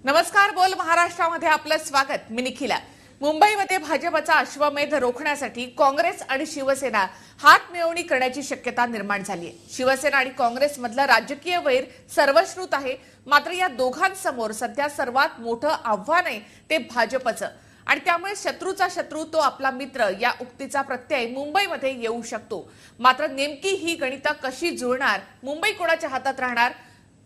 नमस्कार. बोल महाराष्ट्रामध्ये आपलं स्वागत. मी निखिला. मुंबईमध्ये भाजपचा अश्वमेध रोखण्यासाठी काँग्रेस आणि शिवसेना हात मिळवणी करण्याची शक्यता निर्माण झाली आहे. शिवसेना आणि काँग्रेसमधलं राजकीय वैर सर्वश्रुत आहे. मात्र या दोघांसमोर सध्या सर्वात मोठं आव्हान आहे ते भाजपचं, आणि त्यामुळे शत्रूचा शत्रू तो आपला मित्र या उक्तीचा प्रत्यय मुंबईमध्ये येऊ शकतो. मात्र नेमकी ही गणितं कशी जुळणार, मुंबई कोणाच्या हातात राहणार,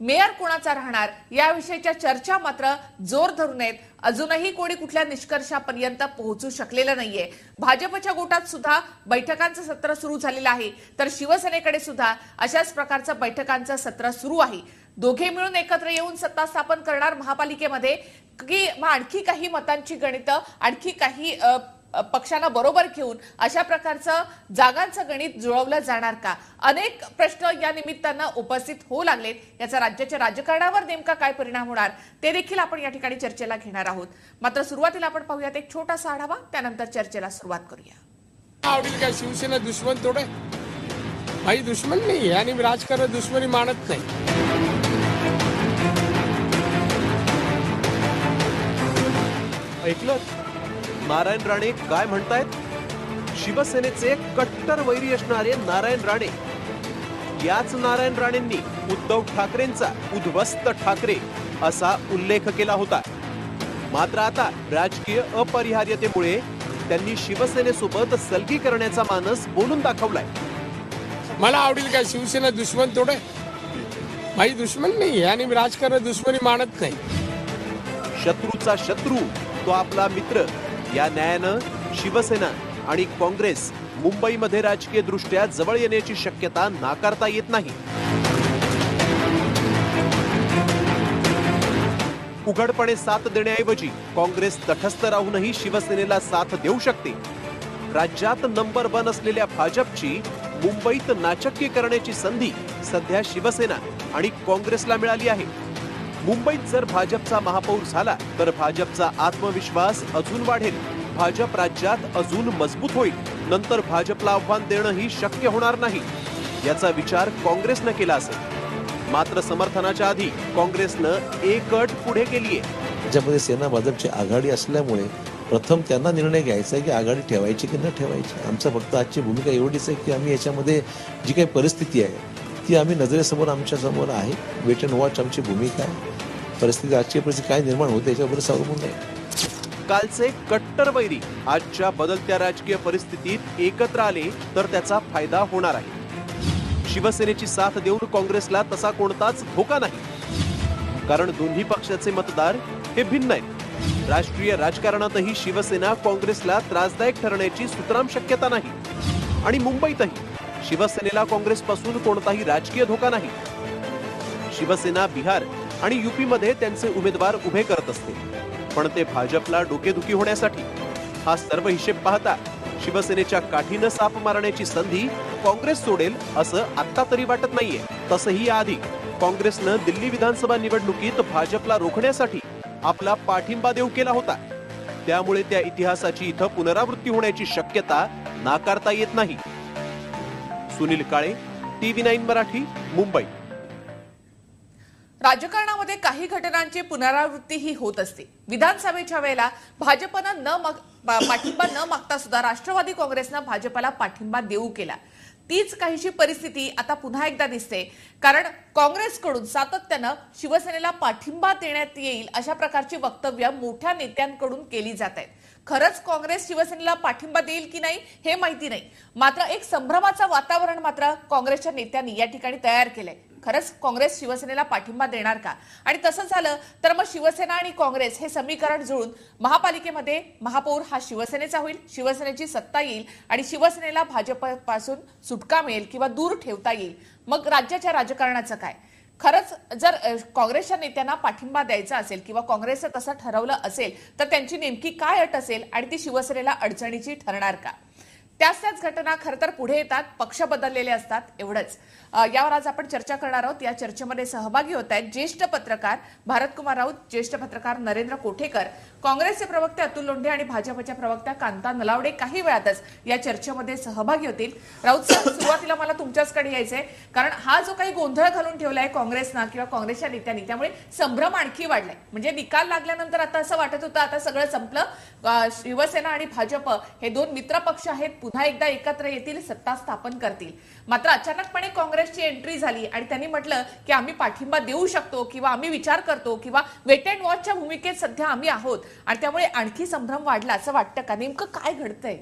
मेयर कोणाचा राहणार याविषयीच्या चर्चा मात्र जोर धरून आहेत. अजूनही कोणी कुठल्या निष्कर्षापर्यंत पोहोचू शकलेलं नाहीये. भाजपच्या गोटात सुद्धा बैठकांचं सत्र सुरू झालेलं आहे, तर शिवसेनेकडे सुद्धा अशाच प्रकारचं बैठकांचं सत्र सुरू आहे. दोघे मिळून एकत्र येऊन सत्ता स्थापन करणार महापालिकेमध्ये, की आणखी काही मतांची गणितं, आणखी काही पक्षांना बरोबर घेऊन अशा प्रकारचं जागांचं गणित जुळवलं जाणार का? अनेक प्रश्न या निमित्तानं उपस्थित होऊ लागलेत. याचा राज्याच्या राजकारणावर नेमका काय परिणाम होणार ते देखील आपण या ठिकाणी चर्चेला घेणार आहोत. मात्र सुरुवातीला आपण पाहूयात एक छोटासा आढावा, त्यानंतर चर्चेला सुरुवात करूया. आवडेल काय शिवसेना दुश्मन थोडे भाई, दुश्मन नाही आणि राजकारण दुश्मनी मानत नाही. ऐकलं नारायण राणे काय म्हणतायत? शिवसेनेचे कट्टर वैरी असणारे नारायण राणे, याच नारायण राणेंनी उद्धव ठाकरेंचा उद्ध्वस्त ठाकरे असा उल्लेख केला होता. मात्र आता राजकीय अपरिहार्यतेमुळे त्यांनी शिवसेनेसोबत सलगी करण्याचा मानस बोलून दाखवलाय. मला आवडेल काय शिवसेना दुश्मन थोडे भाई, दुश्मन नाही आणि राजकारण दुश्मनी मानत नाही. शत्रूचा शत्रू तो आपला मित्र या न्यायानं शिवसेना आणि काँग्रेस मुंबईमध्ये राजकीय दृष्ट्या जवळ येण्याची शक्यता नाकारता येत नाही. उघडपणे साथ देण्याऐवजी काँग्रेस तटस्थ राहूनही शिवसेनेला साथ देऊ शकते. राज्यात नंबर 1 असलेल्या भाजपची मुंबईत नाचक्की करण्याची संधी सध्या शिवसेना आणि काँग्रेसला मिळाली आहे. मुंबईत जर भाजपचा महापौर झाला तर भाजपचा आत्मविश्वास अजून वाढेल, भाजप राज्यात अजून मजबूत होईल. नंतर भाजपला आव्हान देणंही शक्य होणार नाही, याचा विचार काँग्रेसनं केला असेल. मात्र समर्थनाच्या आधी काँग्रेसनं एक अट पुढे केलीये. त्याच्यामध्ये सेना भाजपची आघाडी असल्यामुळे प्रथम त्यांना निर्णय घ्यायचा आहे की आघाडी ठेवायची की न ठेवायची. आमचं फक्त आजची भूमिका एवढीच आहे की आम्ही याच्यामध्ये जी काही परिस्थिती आहे ती आम्ही नजरेसमोर आमच्या समोर आहे. वेट अँड वॉच आमची भूमिका आहे. परिस्थिती आजची परिस्थिती काय निर्माण होते याच्यावर अवलंबून आहे. कालचे कट्टर वैरी आजच्या बदलत्या राजकीय परिस्थितीत एकत्र आले तर त्याचा फायदा होणार आहे. शिवसेनेची साथ देऊन काँग्रेसला तसा कोणताच धोका नाही, कारण दोन्ही पक्षाचे मतदार हे भिन्न आहेत. राष्ट्रीय राजकारणातही शिवसेना काँग्रेसला त्रासदायक ठरण्याची सुतराम शक्यता नाही, आणि मुंबईतही शिवसेनेला काँग्रेसपासून कोणताही राजकीय धोका नाही. शिवसेना बिहार आणि युपी मध्ये त्यांचे उमेदवार उभे करत असते, पण ते भाजपला डोकेदुखी होण्यासाठी. हा सर्व हिशेब पाहता शिवसेनेच्या काठीनं साप मारण्याची संधी काँग्रेस सोडेल असं आता तरी वाटत नाहीये. तसंही याआधी काँग्रेसनं दिल्ली विधानसभा निवडणुकीत भाजपला रोखण्यासाठी आपला पाठिंबा देऊ केला होता. त्यामुळे त्या इतिहासाची इथं पुनरावृत्ती होण्याची शक्यता नाकारता येत नाही. सुनील काळे, TV9 मराठी, मुंबई. राजकारणामध्ये काही घटनांची पुनरावृत्ती ही होत असते. विधानसभेच्या वेळेला भाजपनं पाठिंबा न मागता सुद्धा राष्ट्रवादी काँग्रेसनं भाजपला पाठिंबा देऊ केला. तीच काहीशी परिस्थिती आता पुन्हा एकदा दिसते, कारण काँग्रेसकडून सातत्यानं शिवसेनेला पाठिंबा देण्यात येईल अशा प्रकारची वक्तव्य मोठ्या नेत्यांकडून केली जात आहेत. खरंच काँग्रेस शिवसेनेला पाठिंबा देईल की नाही हे माहिती नाही, मात्र एक संभ्रमाचं वातावरण मात्र काँग्रेसच्या नेत्यांनी या ठिकाणी तयार केलंय. खरंच काँग्रेस शिवसेनेला पाठिंबा देणार का? आणि तसं झालं तर मग शिवसेना आणि काँग्रेस हे समीकरण जुळून महापालिकेमध्ये महापौर हा शिवसेनेचा होईल, शिवसेनेची सत्ता येईल आणि शिवसेनेला भाजपपासून सुटका मिळेल किंवा दूर ठेवता येईल. मग राज्याच्या राजकारणाचं काय? खरंच जर काँग्रेसच्या नेत्यांना पाठिंबा द्यायचा असेल किंवा काँग्रेसचं तसं ठरवलं असेल तर त्यांची नेमकी काय अट असेल आणि ती शिवसेनेला अडचणीची ठरणार का? त्याच घटना खरं तर पुढे येतात, पक्ष बदललेले असतात, एवढंच. यावर आज आपण चर्चा करणार आहोत. या चर्चेमध्ये सहभागी होत आहेत ज्येष्ठ पत्रकार भारत कुमार राऊत, ज्येष्ठ पत्रकार नरेंद्र कोठेकर, काँग्रेसचे प्रवक्ते अतुल लोंढे आणि भाजपच्या प्रवक्त्या कांता नलावडे काही वेळातच या चर्चेमध्ये सहभागी होतील. राऊत साहेब, सुरुवातीला मला तुमच्याचकडे यायचंय, कारण हा जो काही गोंधळ घालून ठेवलाय काँग्रेसनं किंवा काँग्रेसच्या नेत्यांनी, त्यामुळे संभ्रम आणखी वाढलाय. म्हणजे निकाल लागल्यानंतर आता असं वाटत होतं आता सगळं संपलं, शिवसेना आणि भाजप हे दोन मित्र पक्ष आहेत, पुन्हा एकदा एकत्र येतील, सत्ता स्थापन करतील. मात्र अचानकपणे काँग्रेसची एंट्री झाली आणि त्यांनी म्हटलं की आम्ही पाठिंबा देऊ शकतो किंवा आम्ही विचार करतो किंवा वेट अँड वॉचच्या भूमिकेत सध्या आम्ही आहोत, आणि त्यामुळे आणखी संभ्रम वाढला असं वाटतं का? नेमकं काय घडतंय?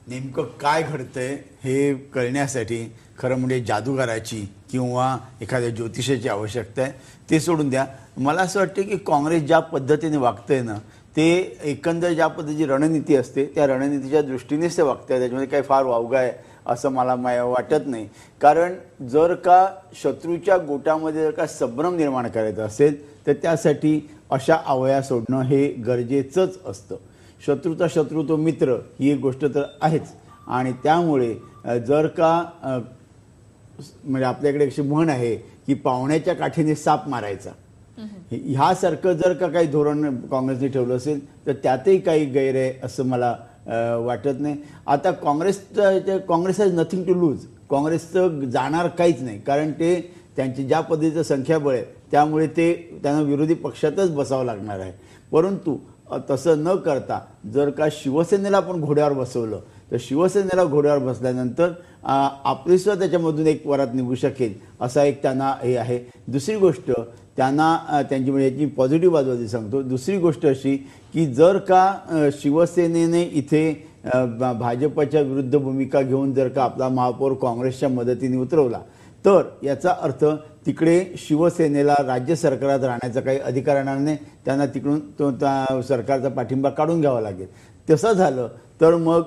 नेमकं काय घडतंय हे कळण्यासाठी खरं म्हणजे जादूगाराची किंवा एखाद्या ज्योतिषाची आवश्यकता आहे. ते सोडून द्या. मला असं वाटतं की काँग्रेस ज्या पद्धतीने वागतंय ना, ते एकंदर ज्या पद्धतीची रणनीती असते त्या रणनीतीच्या दृष्टीनेच ते वागतंय. त्याच्यामध्ये काही फार वावगा आहे असं मला वाटत नाही. कारण जर का शत्रूच्या गोटामध्ये जर का संभ्रम निर्माण करायचा असेल तर त्यासाठी अशा अवया सोडणं हे गरजेचंच असतं. शत्रूचा शत्रू तो मित्र ही एक गोष्ट तर आहेच. आणि त्यामुळे जर का म्हणजे आपल्याकडे अशी म्हण आहे की पावण्याच्या काठीने साप मारायचा, ह्यासारखं जर का काही धोरण काँग्रेसने ठेवलं असेल तर त्यातही काही गैर आहे असं मला वाटत नाही. आता Congress has nothing to lose. काँग्रेसचं जाणार काहीच नाही, कारण ते त्यांची ज्या पद्धतीचं संख्याबळ आहे त्यामुळे त्यांना विरोधी पक्षातच बसावं लागणार आहे. परंतु तसं न करता जर का शिवसेनेला पण घोड्यावर बसवलं तर शिवसेनेला घोड्यावर बसल्यानंतर आपली सुद्धा त्याच्यामधून एक वरात निघू शकेल असा एक त्यांना हे आहे. दुसरी गोष्ट त्यांना त्यांची म्हणजे याची पॉझिटिव्ह बाजू आधी सांगतो. दुसरी गोष्ट अशी की जर का शिवसेनेने इथे भाजपच्या विरुद्ध भूमिका घेऊन जर का आपला महापौर काँग्रेसच्या मदतीने उतरवला तर याचा अर्थ तिकडे शिवसेनेला राज्य सरकारात राहण्याचा काही अधिकार येणार नाही. त्यांना तिकडून त्या सरकारचा पाठिंबा काढून घ्यावा लागेल. तसं झालं तर मग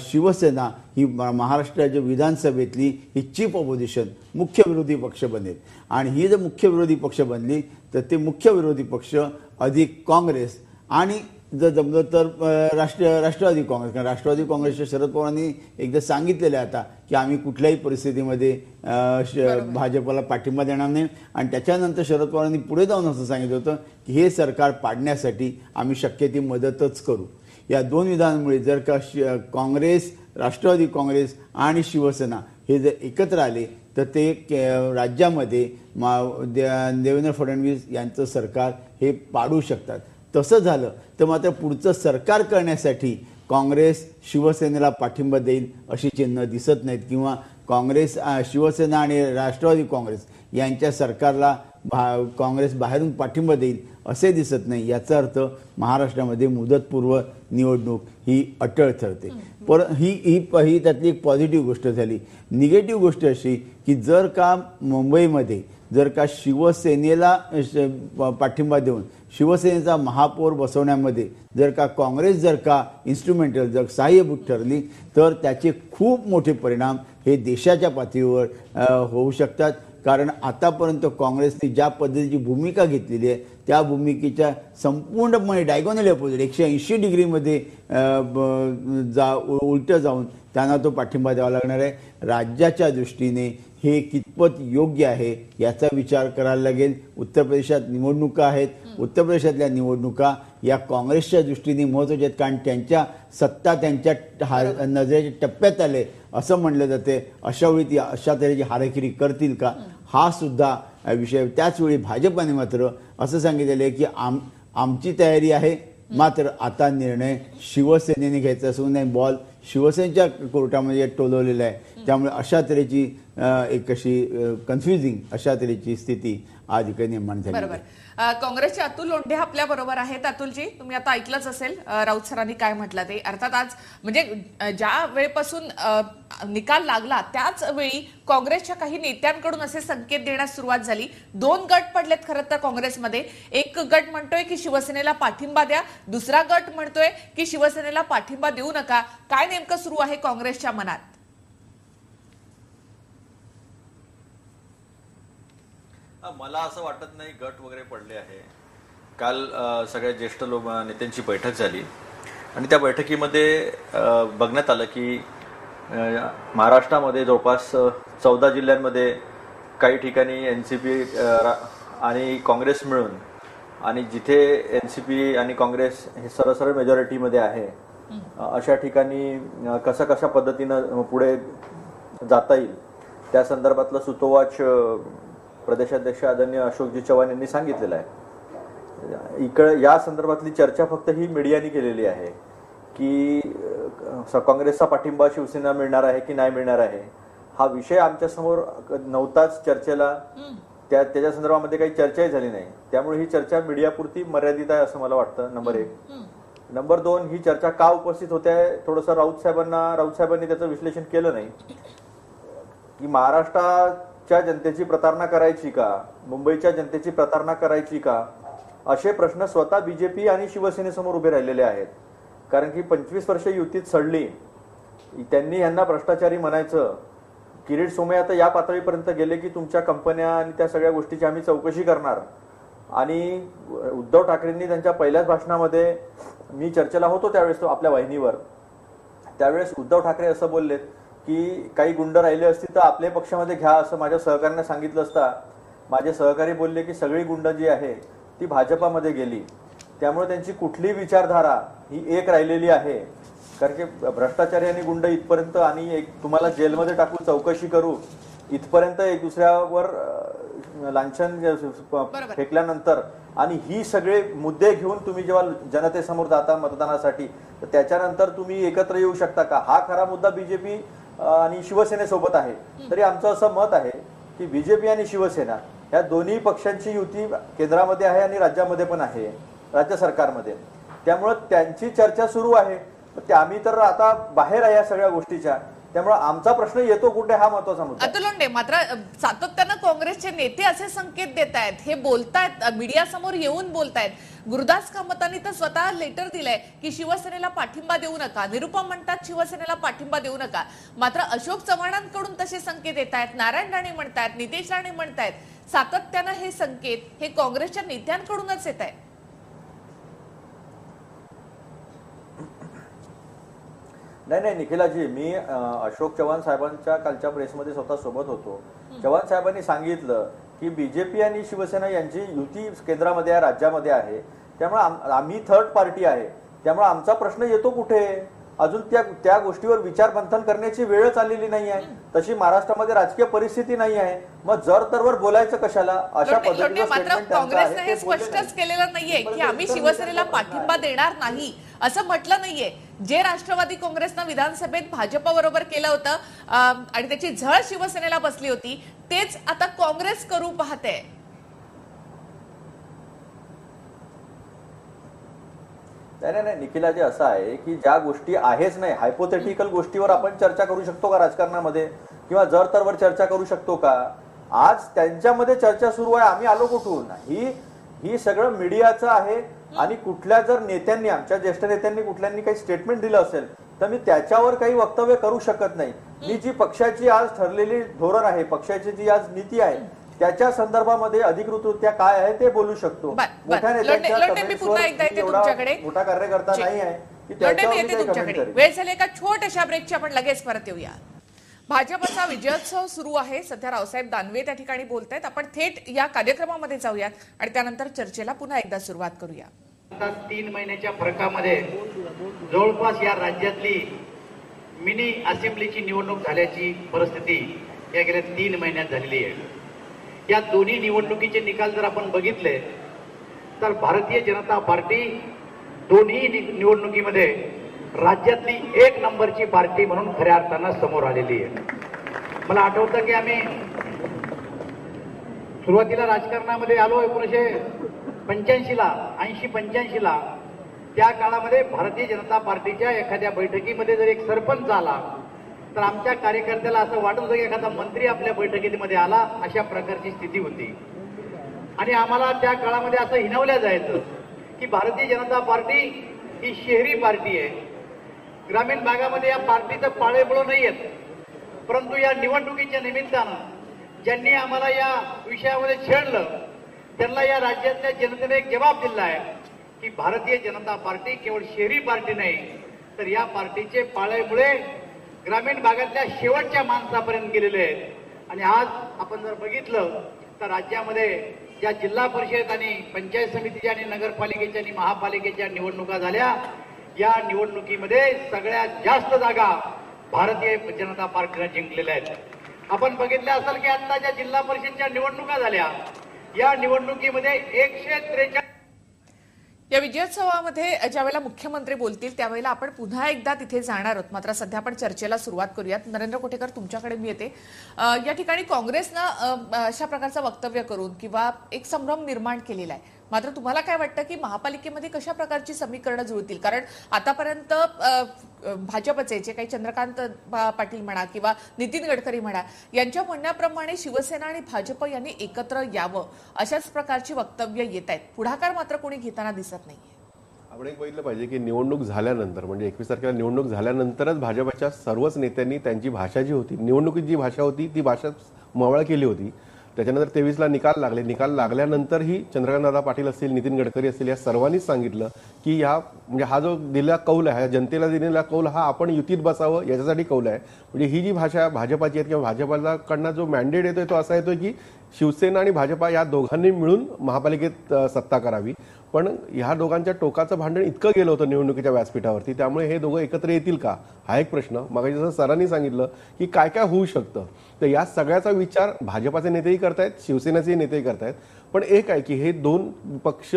शिवसेना ही महाराष्ट्राच्या विधानसभेतली ही चीफ ऑपोजिशन मुख्य विरोधी पक्ष बनेल. आणि ही जर मुख्य विरोधी पक्ष बनली तर ते मुख्य विरोधी पक्ष अधिक काँग्रेस आणि जर जमलं तर राष्ट्रवादी काँग्रेस. कारण राष्ट्रवादी काँग्रेसच्या शरद पवारांनी एकदा सांगितलेलं आहे आता की आम्ही कुठल्याही परिस्थितीमध्ये भाजपला पाठिंबा देणार नाही. आणि त्याच्यानंतर शरद पवारांनी पुढे जाऊन असं सांगितलं होतं की हे सरकार पाडण्यासाठी आम्ही शक्य ती मदतच करू. या दोन विधानांमुळे जर का काँग्रेस, राष्ट्रवादी काँग्रेस आणि शिवसेना हे जर एकत्र आले तर ते राज्यामध्ये देवेंद्र फडणवीस यांचं सरकार हे पाडू शकतात. तसं झालं तर मात्र पुढचं सरकार करण्यासाठी काँग्रेस शिवसेनेला पाठिंबा देईल अशी चिन्ह दिसत नाहीत, किंवा काँग्रेस, शिवसेना आणि राष्ट्रवादी काँग्रेस यांच्या सरकारला काँग्रेस बाहेरून पाठिंबा देईल असे दिसत नाही. याचा अर्थ महाराष्ट्रामध्ये मुदतपूर्व निवडणूक ही अटळ ठरते. ही त्यातली एक पॉझिटिव्ह गोष्ट झाली. निगेटिव्ह गोष्ट अशी की जर का मुंबईमध्ये जर का शिवसेनेला पाठिंबा देऊन शिवसेनेचा महापौर बसवण्यामध्ये जर का काँग्रेस जर का इन्स्ट्रुमेंटल जर सहाय्यभूत ठरली तर त्याचे खूप मोठे परिणाम हे देशाच्या पातळीवर होऊ शकतात. कारण आतापर्यंत काँग्रेसने ज्या पद्धतीची भूमिका घेतलेली आहे त्या भूमिकेच्या संपूर्णपणे डायगोनल अपोजिट 180 डिग्रीमध्ये उलटं जाऊन त्यांना तो पाठिंबा द्यावा लागणार आहे. राज्याच्या दृष्टीने हे कितपत योग्य आहे याचा विचार करायला लागेल. उत्तर प्रदेशात निवडणुका आहेत. उत्तर प्रदेशातल्या निवडणुका या काँग्रेसच्या दृष्टीने महत्त्वाच्या आहेत, कारण त्यांच्या सत्ता त्यांच्या नजरेच्या टप्प्यात आले असं म्हणलं जाते. अशा वेळी अशा तऱ्हेची हारेखिरी करतील का हा सुद्धा विषय. त्याचवेळी भाजपाने मात्र असं सांगितलेलं आहे की आमची तयारी आहे, मात्र आता निर्णय शिवसेनेने घ्यायचा असून नाही, बॉल शिवसेनेच्या कोर्टामध्ये टोलवलेला आहे. त्यामुळे अशा तऱ्हेची एक अशी कन्फ्युजिंग अशा तऱ्हेची स्थिती आज इकडे निर्माण झाली. बरोबर. काँग्रेसचे अतुल लोंढे आपल्या बरोबर आहेत. अतुलजी, तुम्ही आता ऐकलंच असेल राऊत सरांनी काय म्हटलं ते. अर्थात आज म्हणजे ज्या वेळेपासून निकाल लागला त्याच वेळी काँग्रेसच्या काही नेत्यांकडून असे संकेत देण्यास सुरुवात झाली. दोन गट पडलेत खरं तर काँग्रेसमध्ये. एक गट म्हणतोय की शिवसेनेला पाठिंबा द्या, दुसरा गट म्हणतोय की शिवसेनेला पाठिंबा देऊ नका. काय नेमकं सुरू आहे काँग्रेसच्या मनात? मला असं वाटत नाही गट वगैरे पडले आहे. काल सगळ्या ज्येष्ठ नेत्यांची बैठक झाली आणि त्या बैठकीमध्ये बघण्यात आलं की महाराष्ट्रामध्ये जवळपास 14 जिल्ह्यांमध्ये काही ठिकाणी NCP आणि काँग्रेस मिळून, आणि जिथे NCP आणि काँग्रेस हे सरसर मेजॉरिटीमध्ये आहे अशा ठिकाणी कशा पद्धतीनं पुढे जाता येईल त्या संदर्भातलं सुतोवाच प्रदेशाध्यक्ष आदरणीय अशोकजी चव्हाण यांनी सांगितलेलं आहे. या संदर्भातली चर्चा फक्त ही मीडियाने केलेली आहे की काँग्रेसचा पाठिंबा शिवसेना मिळणार आहे की नाही मिळणार आहे, हा विषय आमच्या समोर नव्हताच चर्चेला. त्याच्या संदर्भामध्ये काही चर्चाही झाली नाही. त्यामुळे ही चर्चा मीडियापुरती मर्यादित आहे असं मला वाटतं, नंबर 1. नंबर 2, ही चर्चा का उपस्थित होते थोडंसं राऊत साहेबांनी त्याचं विश्लेषण केलं नाही की महाराष्ट्राच्या जनतेची प्रतारणा करायची का, मुंबईच्या जनतेची प्रतारणा करायची का, असे प्रश्न स्वतः BJP आणि शिवसेनेसमोर उभे राहिलेले आहेत. कारण की 25 वर्ष युतीत सडली, त्यांनी यांना भ्रष्टाचारी म्हणायचं. किरीट सोमय्या आता या पातळीपर्यंत गेले की तुमच्या कंपन्या आणि त्या सगळ्या गोष्टीची आम्ही चौकशी करणार. आणि उद्धव ठाकरेंनी त्यांच्या पहिल्याच भाषणामध्ये, मी चर्चेला होतो त्यावेळेस आपल्या वाहिनीवर, त्यावेळेस उद्धव ठाकरे असं बोललेत की काही गुंड राहिले असतील तर आपल्या पक्षामध्ये घ्या असं माझ्या सहकाऱ्यांना सांगितलं असता. माझे सहकारी बोलले की सगळी गुंड जी आहे ती भाजपामध्ये गेली, त्यामुळे त्यांची कुठली विचारधारा ही एक राहिलेली आहे. कारण की भ्रष्टाचारी आणि गुंड इथपर्यंत आणि तुम्हाला जेलमध्ये टाकून चौकशी करू इथपर्यंत एक दुसऱ्यावर लांछन फेकल्यानंतर आणि ही सगळे मुद्दे घेऊन तुम्ही जेव्हा जनतेसमोर जाता मतदानासाठी, तर त्याच्यानंतर तुम्ही एकत्र येऊ शकता का, हा खरा मुद्दा BJP आणि शिवसेनेसोबत आहे. तरी आमचं असं मत आहे की BJP आणि शिवसेना ह्या दोन्ही पक्षांची युती केंद्रामध्ये आहे आणि राज्यामध्ये पण आहे, राज्य सरकारमध्ये. त्यामुळं त्यांची चर्चा सुरू आहे. आम्ही तर आता बाहेर आहे या सगळ्या गोष्टीच्या, त्यामुळे आमचा प्रश्न येतो कुठे हा महत्वाचा मुद्दा. अतुल लोंढे, मात्र सातत्यानं काँग्रेसचे नेते असे संकेत देत आहेत, हे बोलतायत, मीडिया समोर येऊन बोलतायत. गुरुदास कामतांनी तर स्वतः लेटर दिलंय की शिवसेनेला पाठिंबा देऊ नका. निरुपम म्हणतात शिवसेनेला पाठिंबा देऊ नका. मात्र अशोक चव्हाणांकडून तसे संकेत येत आहेत, नारायण राणे म्हणतायत, नितेश राणे म्हणतायत. सातत्यानं हे संकेत हे काँग्रेसच्या नेत्यांकडूनच येत आहेत. नाही निखिलाजी, मी अशोक चव्हाण साहेबांच्या कालच्या प्रेसमध्ये स्वतः सोबत होतो. चव्हाण साहेबांनी सांगितलं की BJP आणि शिवसेना यांची युती केंद्रामध्ये आहे, राज्यामध्ये आहे. त्यामुळे आम्ही थर्ड पार्टी आहे. त्यामुळे आमचा प्रश्न येतो कुठे, अजून त्या गोष्टीवर विचार मंथन करण्याची वेळच आलेली नाही आहे. तशी महाराष्ट्रामध्ये राजकीय परिस्थिती नाही आहे. मग जर तरवर बोलायचं कशाला अशा पद्धतीने. मात्र काँग्रेसने हे स्पष्टच केलेलं नाहीये की आम्ही शिवसेनेला पाठिंबा देणार नाही असं म्हटलं नाहीये. जे राष्ट्रवादी काँग्रेसनं विधानसभेत भाजपबरोबर केलं होतं आणि त्याची झळ शिवसेनेला बसली होती, तेच आता काँग्रेस करू पाहते. नाही निखिलाजी, असं आहे की ज्या गोष्टी आहेच नाही, हायपोथेटिकल गोष्टीवर आपण चर्चा करू शकतो का राजकारणामध्ये, किंवा जर तरवर चर्चा करू शकतो का? आज त्यांच्यामध्ये चर्चा सुरू आहे, आम्ही आलो कुठून? ही सगळं मीडियाचं आहे. आणि कुठल्या जर नेत्यांनी, आमच्या ज्येष्ठ नेत्यांनी कुठल्यांनी काही स्टेटमेंट दिलं असेल तर मी त्याच्यावर काही वक्तव्य करू शकत नाही. मी जी पक्षाची आज ठरलेली धोरण आहे, पक्षाची जी आज नीती आहे, त्याच्या संदर्भामध्ये अधिकृतरित्या काय आहे ते बोलू शकतो. मोठ्या नेत्यांच्या मोठा कार्यकर्ता नाही आहे की त्याच्यावर. वेळ झाली एका छोट्याशा ब्रेकची, आपण लगेच परत येऊया. भाजपचा विजयोत्सव सुरू आहे. सध्या रावसाहेब दानवे त्या ठिकाणी बोलतायत. आपण थेट या कार्यक्रमामध्ये जाऊयात आणि त्यानंतर चर्चेला पुन्हा एकदा सुरुवात करूया. 3 महिन्याच्या फरकामध्ये जवळपास या राज्यातली मिनी असेंब्लीची निवडणूक झाल्याची परिस्थिती या गेल्या 3 महिन्यात झालेली आहे. या दोन्ही निवडणुकीचे निकाल जर आपण बघितले तर भारतीय जनता पार्टी दोन्ही निवडणुकीमध्ये राज्यातली 1 नंबरची पार्टी म्हणून खऱ्या अर्थानं समोर आलेली आहे. मला आठवतं की आम्ही सुरुवातीला राजकारणामध्ये आलो 1985ला, 80-85ला. त्या काळामध्ये भारतीय जनता पार्टीच्या एखाद्या बैठकीमध्ये जर एक सरपंच आला तर आमच्या कार्यकर्त्याला असं वाटत होतं की एखादा मंत्री आपल्या बैठकीमध्ये आला, अशा प्रकारची स्थिती होती. आणि आम्हाला त्या काळामध्ये असं हिणवलं जायचं की भारतीय जनता पार्टी ही शहरी पार्टी आहे, ग्रामीण भागामध्ये या पार्टीचं पाळेबळ नाही आहेत. परंतु या निवडणुकीच्या निमित्तानं ज्यांनी आम्हाला या विषयामध्ये छेडलं त्यांना या राज्यातल्या जनतेने एक जबाब दिला आहे की भारतीय जनता पार्टी केवळ शहरी पार्टी नाही, तर या पार्टीचे पाळेमुळे ग्रामीण भागातल्या शेवटच्या माणसापर्यंत गेलेले आहेत. आणि आज आपण जर बघितलं तर राज्यामध्ये ज्या जिल्हा परिषद आणि पंचायत समितीच्या आणि नगरपालिकेच्या आणि महापालिकेच्या निवडणुका झाल्या, या निवडणुकीमध्ये सगळ्यात जास्त जागा भारतीय जनता पार्टीने जिंकलेल्या आहेत. आपण बघितलं असेल की आता ज्या जिल्हा परिषदच्या निवडणुका झाल्या, या निवडणुकीमध्ये 143 या विजयोत्सवामध्ये ज्यावेळेला मुख्यमंत्री बोलतील त्यावेळेला आपण पुन्हा एकदा तिथे जाणार आहोत. मात्र सध्या आपण चर्चेला सुरुवात करूयात. नरेंद्र कोटेकर, तुमच्याकडे मी येते. या ठिकाणी काँग्रेसनं अशा प्रकारचं वक्तव्य करून किंवा एक संभ्रम निर्माण केलेला आहे. मात्र तुम्हाला काय वाटतं की महापालिकेमध्ये कशा प्रकारची समीकरणं जुळतील? कारण आतापर्यंत भाजपचे जे काही चंद्रकांत पाटील म्हणा किंवा नितीन गडकरी म्हणा, यांच्या म्हणण्याप्रमाणे शिवसेना आणि भाजप यांनी एकत्र यावं अशाच प्रकारची वक्तव्य येत आहेत. पुढाकार मात्र कोणी घेताना दिसत नाही. आपण एक बघितलं पाहिजे की निवडणूक झाल्यानंतर म्हणजे 21 तारखेला निवडणूक झाल्यानंतरच भाजपच्या सर्वच नेत्यांनी त्यांची भाषा जी होती, निवडणुकीत जी भाषा होती ती भाषा मवाळ केली होती. त्याच्यानंतर 23ला निकाल लागले. निकाल लागल्यानंतरही चंद्रकांतदादा पाटील असतील, नितीन गडकरी असतील, या सर्वांनीच सांगितलं की म्हणजे हा जो दिलेला कौल आहे, जनतेला दिलेला कौल हा आपण युतीत बसावं याच्यासाठी कौल आहे. म्हणजे ही जी भाषा भाजपाची आहे किंवा भाजपाकडनं जो मॅन्डेट येतोय तो असा येतोय की शिवसेना आणि भाजपा या दोघांनी मिळून महापालिकेत सत्ता करावी. पण ह्या दोघांच्या टोकाचं भांडण इतकं गेलं होतं निवडणुकीच्या व्यासपीठावरती, त्यामुळे हे दोघं एकत्र येतील का हा एक प्रश्न. मग जसं सरांनी सांगितलं की काय काय होऊ शकतं, तर या सगळ्याचा विचार भाजपाचे नेतेही करतायत, शिवसेनेचे नेतेही करतायत. पण एक आहे की हे दोन पक्ष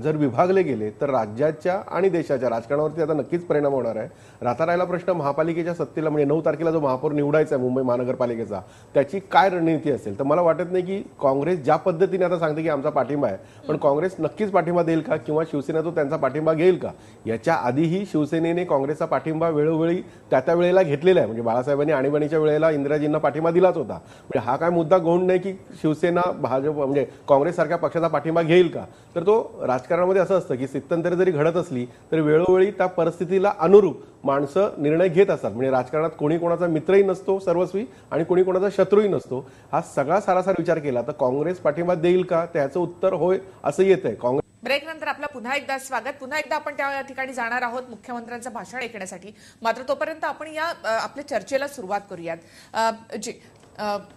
जर विभागले गेले तर राज्याच्या आणि देशाच्या राजकारणावरती आता नक्कीच परिणाम होणार आहे. राहता राहिला प्रश्न महापालिकेच्या सत्तेला म्हणजे 9 तारखेला जो महापौर निवडायचा आहे मुंबई महानगरपालिकेचा, त्याची काय रणनीती असेल. तर मला वाटत नाही की काँग्रेस ज्या पद्धतीने आता सांगते की आमचा पाठिंबा आहे, पण काँग्रेस नक्कीच पाठिंबा देईल का किंवा शिवसेना तो त्यांचा पाठिंबा घेईल का. याच्या आधीही शिवसेनेने काँग्रेसचा पाठिंबा वेळोवेळी त्या वेळेला घेतलेला आहे. म्हणजे बाळासाहेबांनी आणीबाणीच्या वेळेला इंदिराजींना पाठिंबा दिलाच होता. म्हणजे हा काय मुद्दा गौण नाही की शिवसेना भाजप म्हणजे काँग्रेस सारख्या पक्षाचा पाठिंबा घेईल का. तर तो राजकारणामध्ये असं असतं की स्थित्यंतरे जरी घडत असली तरी वेळोवेळी त्या परिस्थितीला अनुरूप माणसं निर्णय घेत असतात. म्हणजे राजकारणात कोणी कोणाचा मित्रही नसतो सर्वस्वी आणि कोणी कोणाचा शत्रूही नसतो. हा सगळा सारासार विचार केला तर काँग्रेस पाठिंबा देईल का, त्याचं उत्तर होय असं येत आहे. काँग्रेस ब्रेक नंतर आपलं पुन्हा एकदा स्वागत. पुन्हा एकदा आपण त्या ठिकाणी जाणार आहोत मुख्यमंत्र्यांचं भाषण ऐकण्यासाठी. मात्र तोपर्यंत आपण या आपल्या चर्चेला सुरुवात करूयात. जी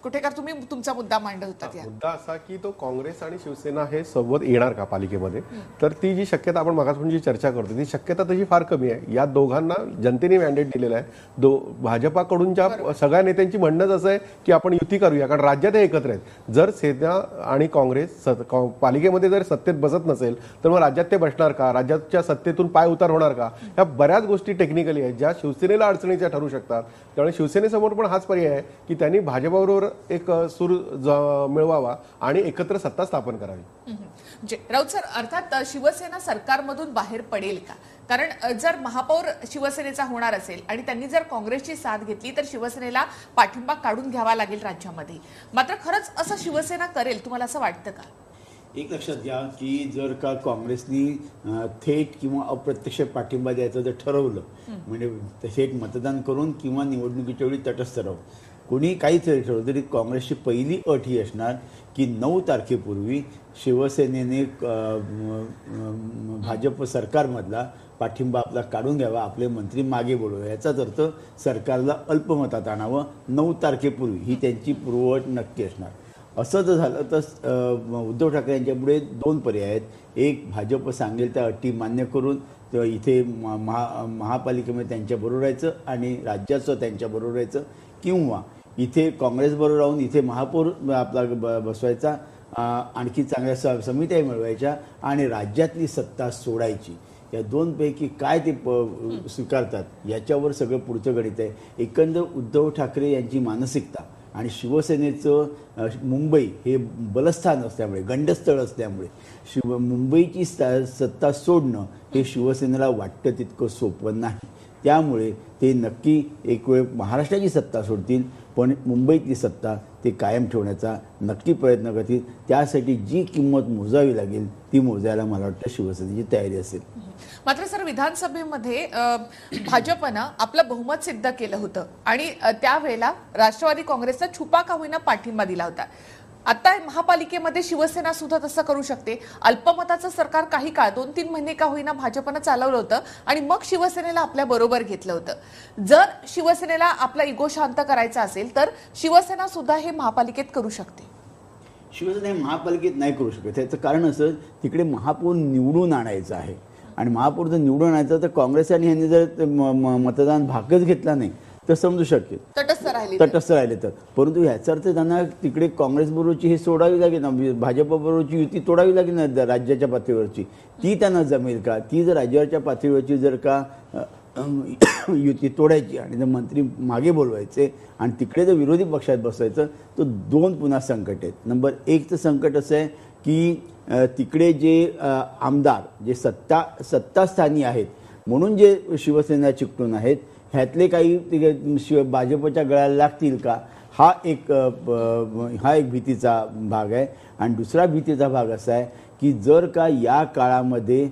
कुठेकर, तुम्ही तुमचा मुद्दा मांडत होता. मुद्दा असा की तो काँग्रेस आणि शिवसेना हे सोबत येणार का पालिकेमध्ये, तर ती जी शक्यता आपण मागासपासून जी चर्चा करतो ती शक्यता तशी फार कमी आहे. या दोघांना जनतेने मॅन्डेट दिलेला आहे. भाजपाकडूनच्या सगळ्या नेत्यांची म्हणणंच असं आहे की आपण युती करूया, कारण राज्यात हे एकत्र आहेत. जर सेना आणि काँग्रेस पालिकेमध्ये जर सत्तेत बसत नसेल तर मग राज्यात ते बसणार का, राज्याच्या सत्तेतून पाय उतार होणार का, ह्या बऱ्याच गोष्टी टेक्निकली आहेत ज्या शिवसेनेला अडचणीच्या ठरू शकतात. त्यामुळे शिवसेनेसमोर पण हाच पर्याय आहे की त्यांनी भाजपाबरोबर एक सूर मिळवावा आणि एकत्र सत्ता स्थापन करावी. राऊत सर, अर्थात शिवसेना सरकारमधून बाहेर पडेल का? कारण जर महापौर शिवसेनेचा होणार असेल आणि त्यांनी जर काँग्रेसची साथ घेतली तर शिवसेनेला पाठिंबा काढून घ्यावा लागेल राज्यामध्ये. मात्र खरंच असं शिवसेना करेल, तुम्हाला असं वाटतं का? एक लक्षात घ्या की जर का काँग्रेसनी थेट किंवा अप्रत्यक्ष पाठिंबा द्यायचं जर ठरवलं, म्हणजे थेट मतदान करून किंवा निवडणुकीच्या वेळी तटस्थ राहून कोणी काही ठरवलं तरी काँग्रेसची पहिली अट ही असणार की 9 तारखेपूर्वी शिवसेनेने भाजप सरकारमधला पाठिंबा आपला काढून घ्यावा, आपले मंत्री मागे बोलवा. याचाच अर्थ सरकारला अल्पमतात आणावं 9 तारखेपूर्वी ही त्यांची पूर्वअट नक्की असणार. असं जर झालं तर उद्धव ठाकरे यांच्यापुढे 2 पर्याय आहेत. एक, भाजप सांगेल त्या अटी मान्य करून इथे महापालिकेमध्ये त्यांच्याबरोबर राहायचं आणि राज्याचं त्यांच्याबरोबर राहायचं, किंवा इथे काँग्रेसबरोबर राहून इथे महापौर आपला बसवायचा, आणखी चांगल्या समित्या मिळवायच्या आणि राज्यातली सत्ता सोडायची. या 2 पैकी काय ते स्वीकारतात याच्यावर सगळं पुढचं गणित आहे. एकंदर उद्धव ठाकरे यांची मानसिकता आणि शिवसेनेचं मुंबई हे बलस्थान असल्यामुळे, गंडस्थळ असल्यामुळे मुंबईची सत्ता सोडणं हे शिवसेनेला वाटतं तितकं सोपं नाही. त्यामुळे ते नक्की एक वेळ महाराष्ट्राची सत्ता सोडतील, पण मुंबईतली सत्ता ते कायम ठेवण्याचा नक्की प्रयत्न करतील. त्यासाठी जी किंमत मोजावी लागेल ती मोजायला मला वाटतं शिवसेनेची तयारी असेल. मात्र सर, विधानसभेमध्ये भाजपनं आपलं बहुमत सिद्ध केलं होतं आणि त्यावेळेला राष्ट्रवादी काँग्रेसचा छुपा का होईना पाठिंबा दिला होता. आता महापालिकेमध्ये शिवसेना सुद्धा तसं करू शकते. अल्पमताचं सरकार काही काळ 2-3 महिने का होईना भाजपनं चालवलं होतं आणि मग शिवसेनेला आपल्या बरोबर घेतलं होतं. जर शिवसेनेला आपला इगो शांत करायचा असेल तर शिवसेना सुद्धा हे महापालिकेत करू शकते. शिवसेना हे महापालिकेत नाही करू शकत. त्याचं कारण असं, तिकडे महापौर निवडून आणायचं आहे आणि महापौर जर निवडून आणायचं तर काँग्रेस आणि ह्यांनी जर मतदान भागच घेतला नाही तर समजू शकेल, तटस्थ राहिले तर. परंतु ह्याचा अर्थ त्यांना तिकडे काँग्रेस बरोबरची हे सोडावी लागेल ना, भाजप बरोबरची युती तोडावी लागेल ना राज्याच्या पातळीवरची. ती त्यांना जमेल का? ती जर राज्याच्या पातळीवरची जर का युती तोडायची आणि जर मंत्री मागे बोलवायचे आणि तिकडे जर विरोधी पक्षात बसायचं तर दोन पुन्हा संकट आहेत. नंबर 1चं संकट असं आहे की तिकडे जे आमदार जे सत्तास्थानी आहेत म्हणून जे शिवसेना चिकटून आहेत ह्यातले काही भाजपच्या गळ्याला लागतील का, हा एक भीतीचा भाग आहे. आणि दुसरा भीतीचा भाग असा आहे की जर का या काळामध्ये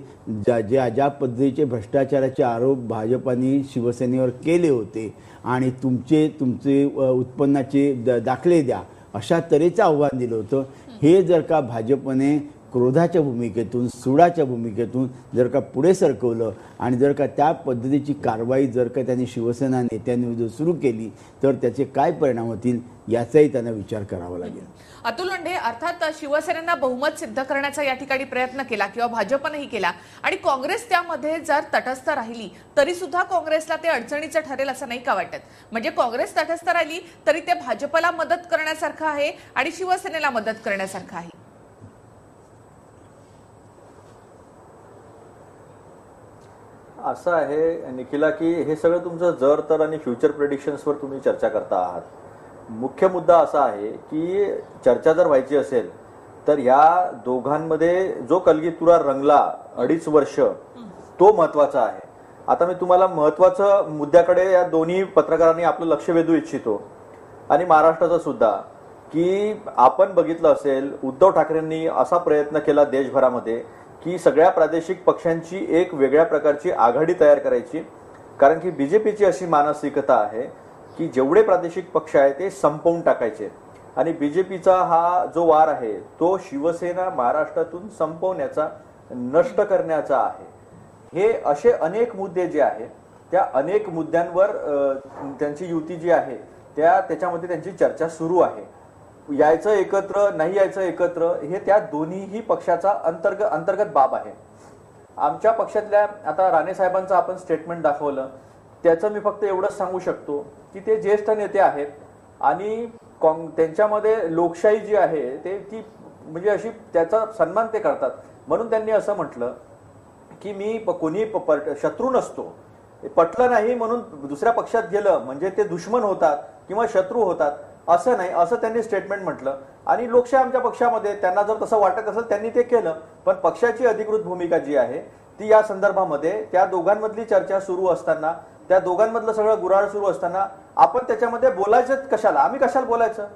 ज्या पद्धतीचे भ्रष्टाचाराचे आरोप भाजपाने शिवसेनेवर केले होते आणि तुमचे उत्पन्नाचे दाखले द्या अशा तऱ्हेचं आव्हान दिलं होतं, हे जर का भाजपने क्रोधाच्या भूमिकेतून सूडाच्या भूमिकेतून जर का पुढे सरकवलं आणि जर का त्या पद्धतीची कारवाई जर का त्यांनी शिवसेना नेत्यांनी सुरू केली तर त्याचे काय परिणाम होतील याचाही त्यांना विचार करावा लागेल. अतुल लोंढे, अर्थात शिवसेनेनं बहुमत सिद्ध करण्याचा या ठिकाणी प्रयत्न केला किंवा भाजपनेही केला आणि काँग्रेस त्यामध्ये जर तटस्थ राहिली तरी सुद्धा काँग्रेसला ते अडचणीचं ठरेल असं नाही का वाटत? म्हणजे काँग्रेस तटस्थ राहिली तरी ते भाजपला मदत करण्यासारखं आहे आणि शिवसेनेला मदत करण्यासारखं आहे. असं आहे निखिला की हे सगळं तुमचं जर तर आणि फ्युचर प्रेडिक्शन्सवर तुम्ही चर्चा करता आहात. मुख्य मुद्दा असा आहे की चर्चा जर व्हायची असेल तर या दोघांमध्ये जो कलगीतुरा रंगला 2.5 वर्ष तो महत्वाचा आहे. आता मी तुम्हाला महत्वाचं मुद्द्याकडे या दोन्ही पत्रकारांनी आपलं लक्ष वेधू इच्छितो आणि महाराष्ट्राचं सुद्धा, की आपण बघितलं असेल उद्धव ठाकरेंनी असा प्रयत्न केला देशभरामध्ये की सगळ्या प्रादेशिक पक्षांची एक वेगळ्या प्रकारची आघाडी तयार करायची. कारण की बीजेपीची अशी मानसिकता आहे की जेवढे प्रादेशिक पक्ष आहेत ते संपवून टाकायचे आणि बीजेपीचा हा जो वार आहे तो शिवसेना महाराष्ट्रातून संपवण्याचा, नष्ट करण्याचा आहे. हे असे अनेक मुद्दे जे आहेत त्या अनेक मुद्द्यांवर त्यांची युती जी आहे त्याच्यामध्ये त्यांची चर्चा सुरू आहे. यायचं एकत्र नाही यायचं एकत्र हे त्या दोन्हीही पक्षाचा अंतर्गत बाब आहे. आमच्या पक्षातल्या आता राणे साहेबांचं आपण स्टेटमेंट दाखवलं, त्याचं मी फक्त एवढंच सांगू शकतो की ते ज्येष्ठ नेते आहेत आणि त्यांच्यामध्ये लोकशाही जी आहे ती म्हणजे अशी त्याचा सन्मान ते करतात. म्हणून त्यांनी असं म्हटलं की मी कोणी शत्रू नसतो, पटलं नाही म्हणून दुसऱ्या पक्षात गेलं म्हणजे ते दुश्मन होतात किंवा शत्रू होतात असं नाही, असं त्यांनी स्टेटमेंट म्हटलं. आणि लोकशाही आमच्या पक्षामध्ये त्यांना जर तसं वाटत असेल त्यांनी ते केलं, पण पक्षाची अधिकृत भूमिका जी आहे ती या संदर्भामध्ये त्या दोघांमधली चर्चा सुरू असताना, त्या दोघांमधलं सगळं गुराळ सुरू असताना आपण त्याच्यामध्ये बोलायचं कशाला? आम्ही कशाला बोलायचं?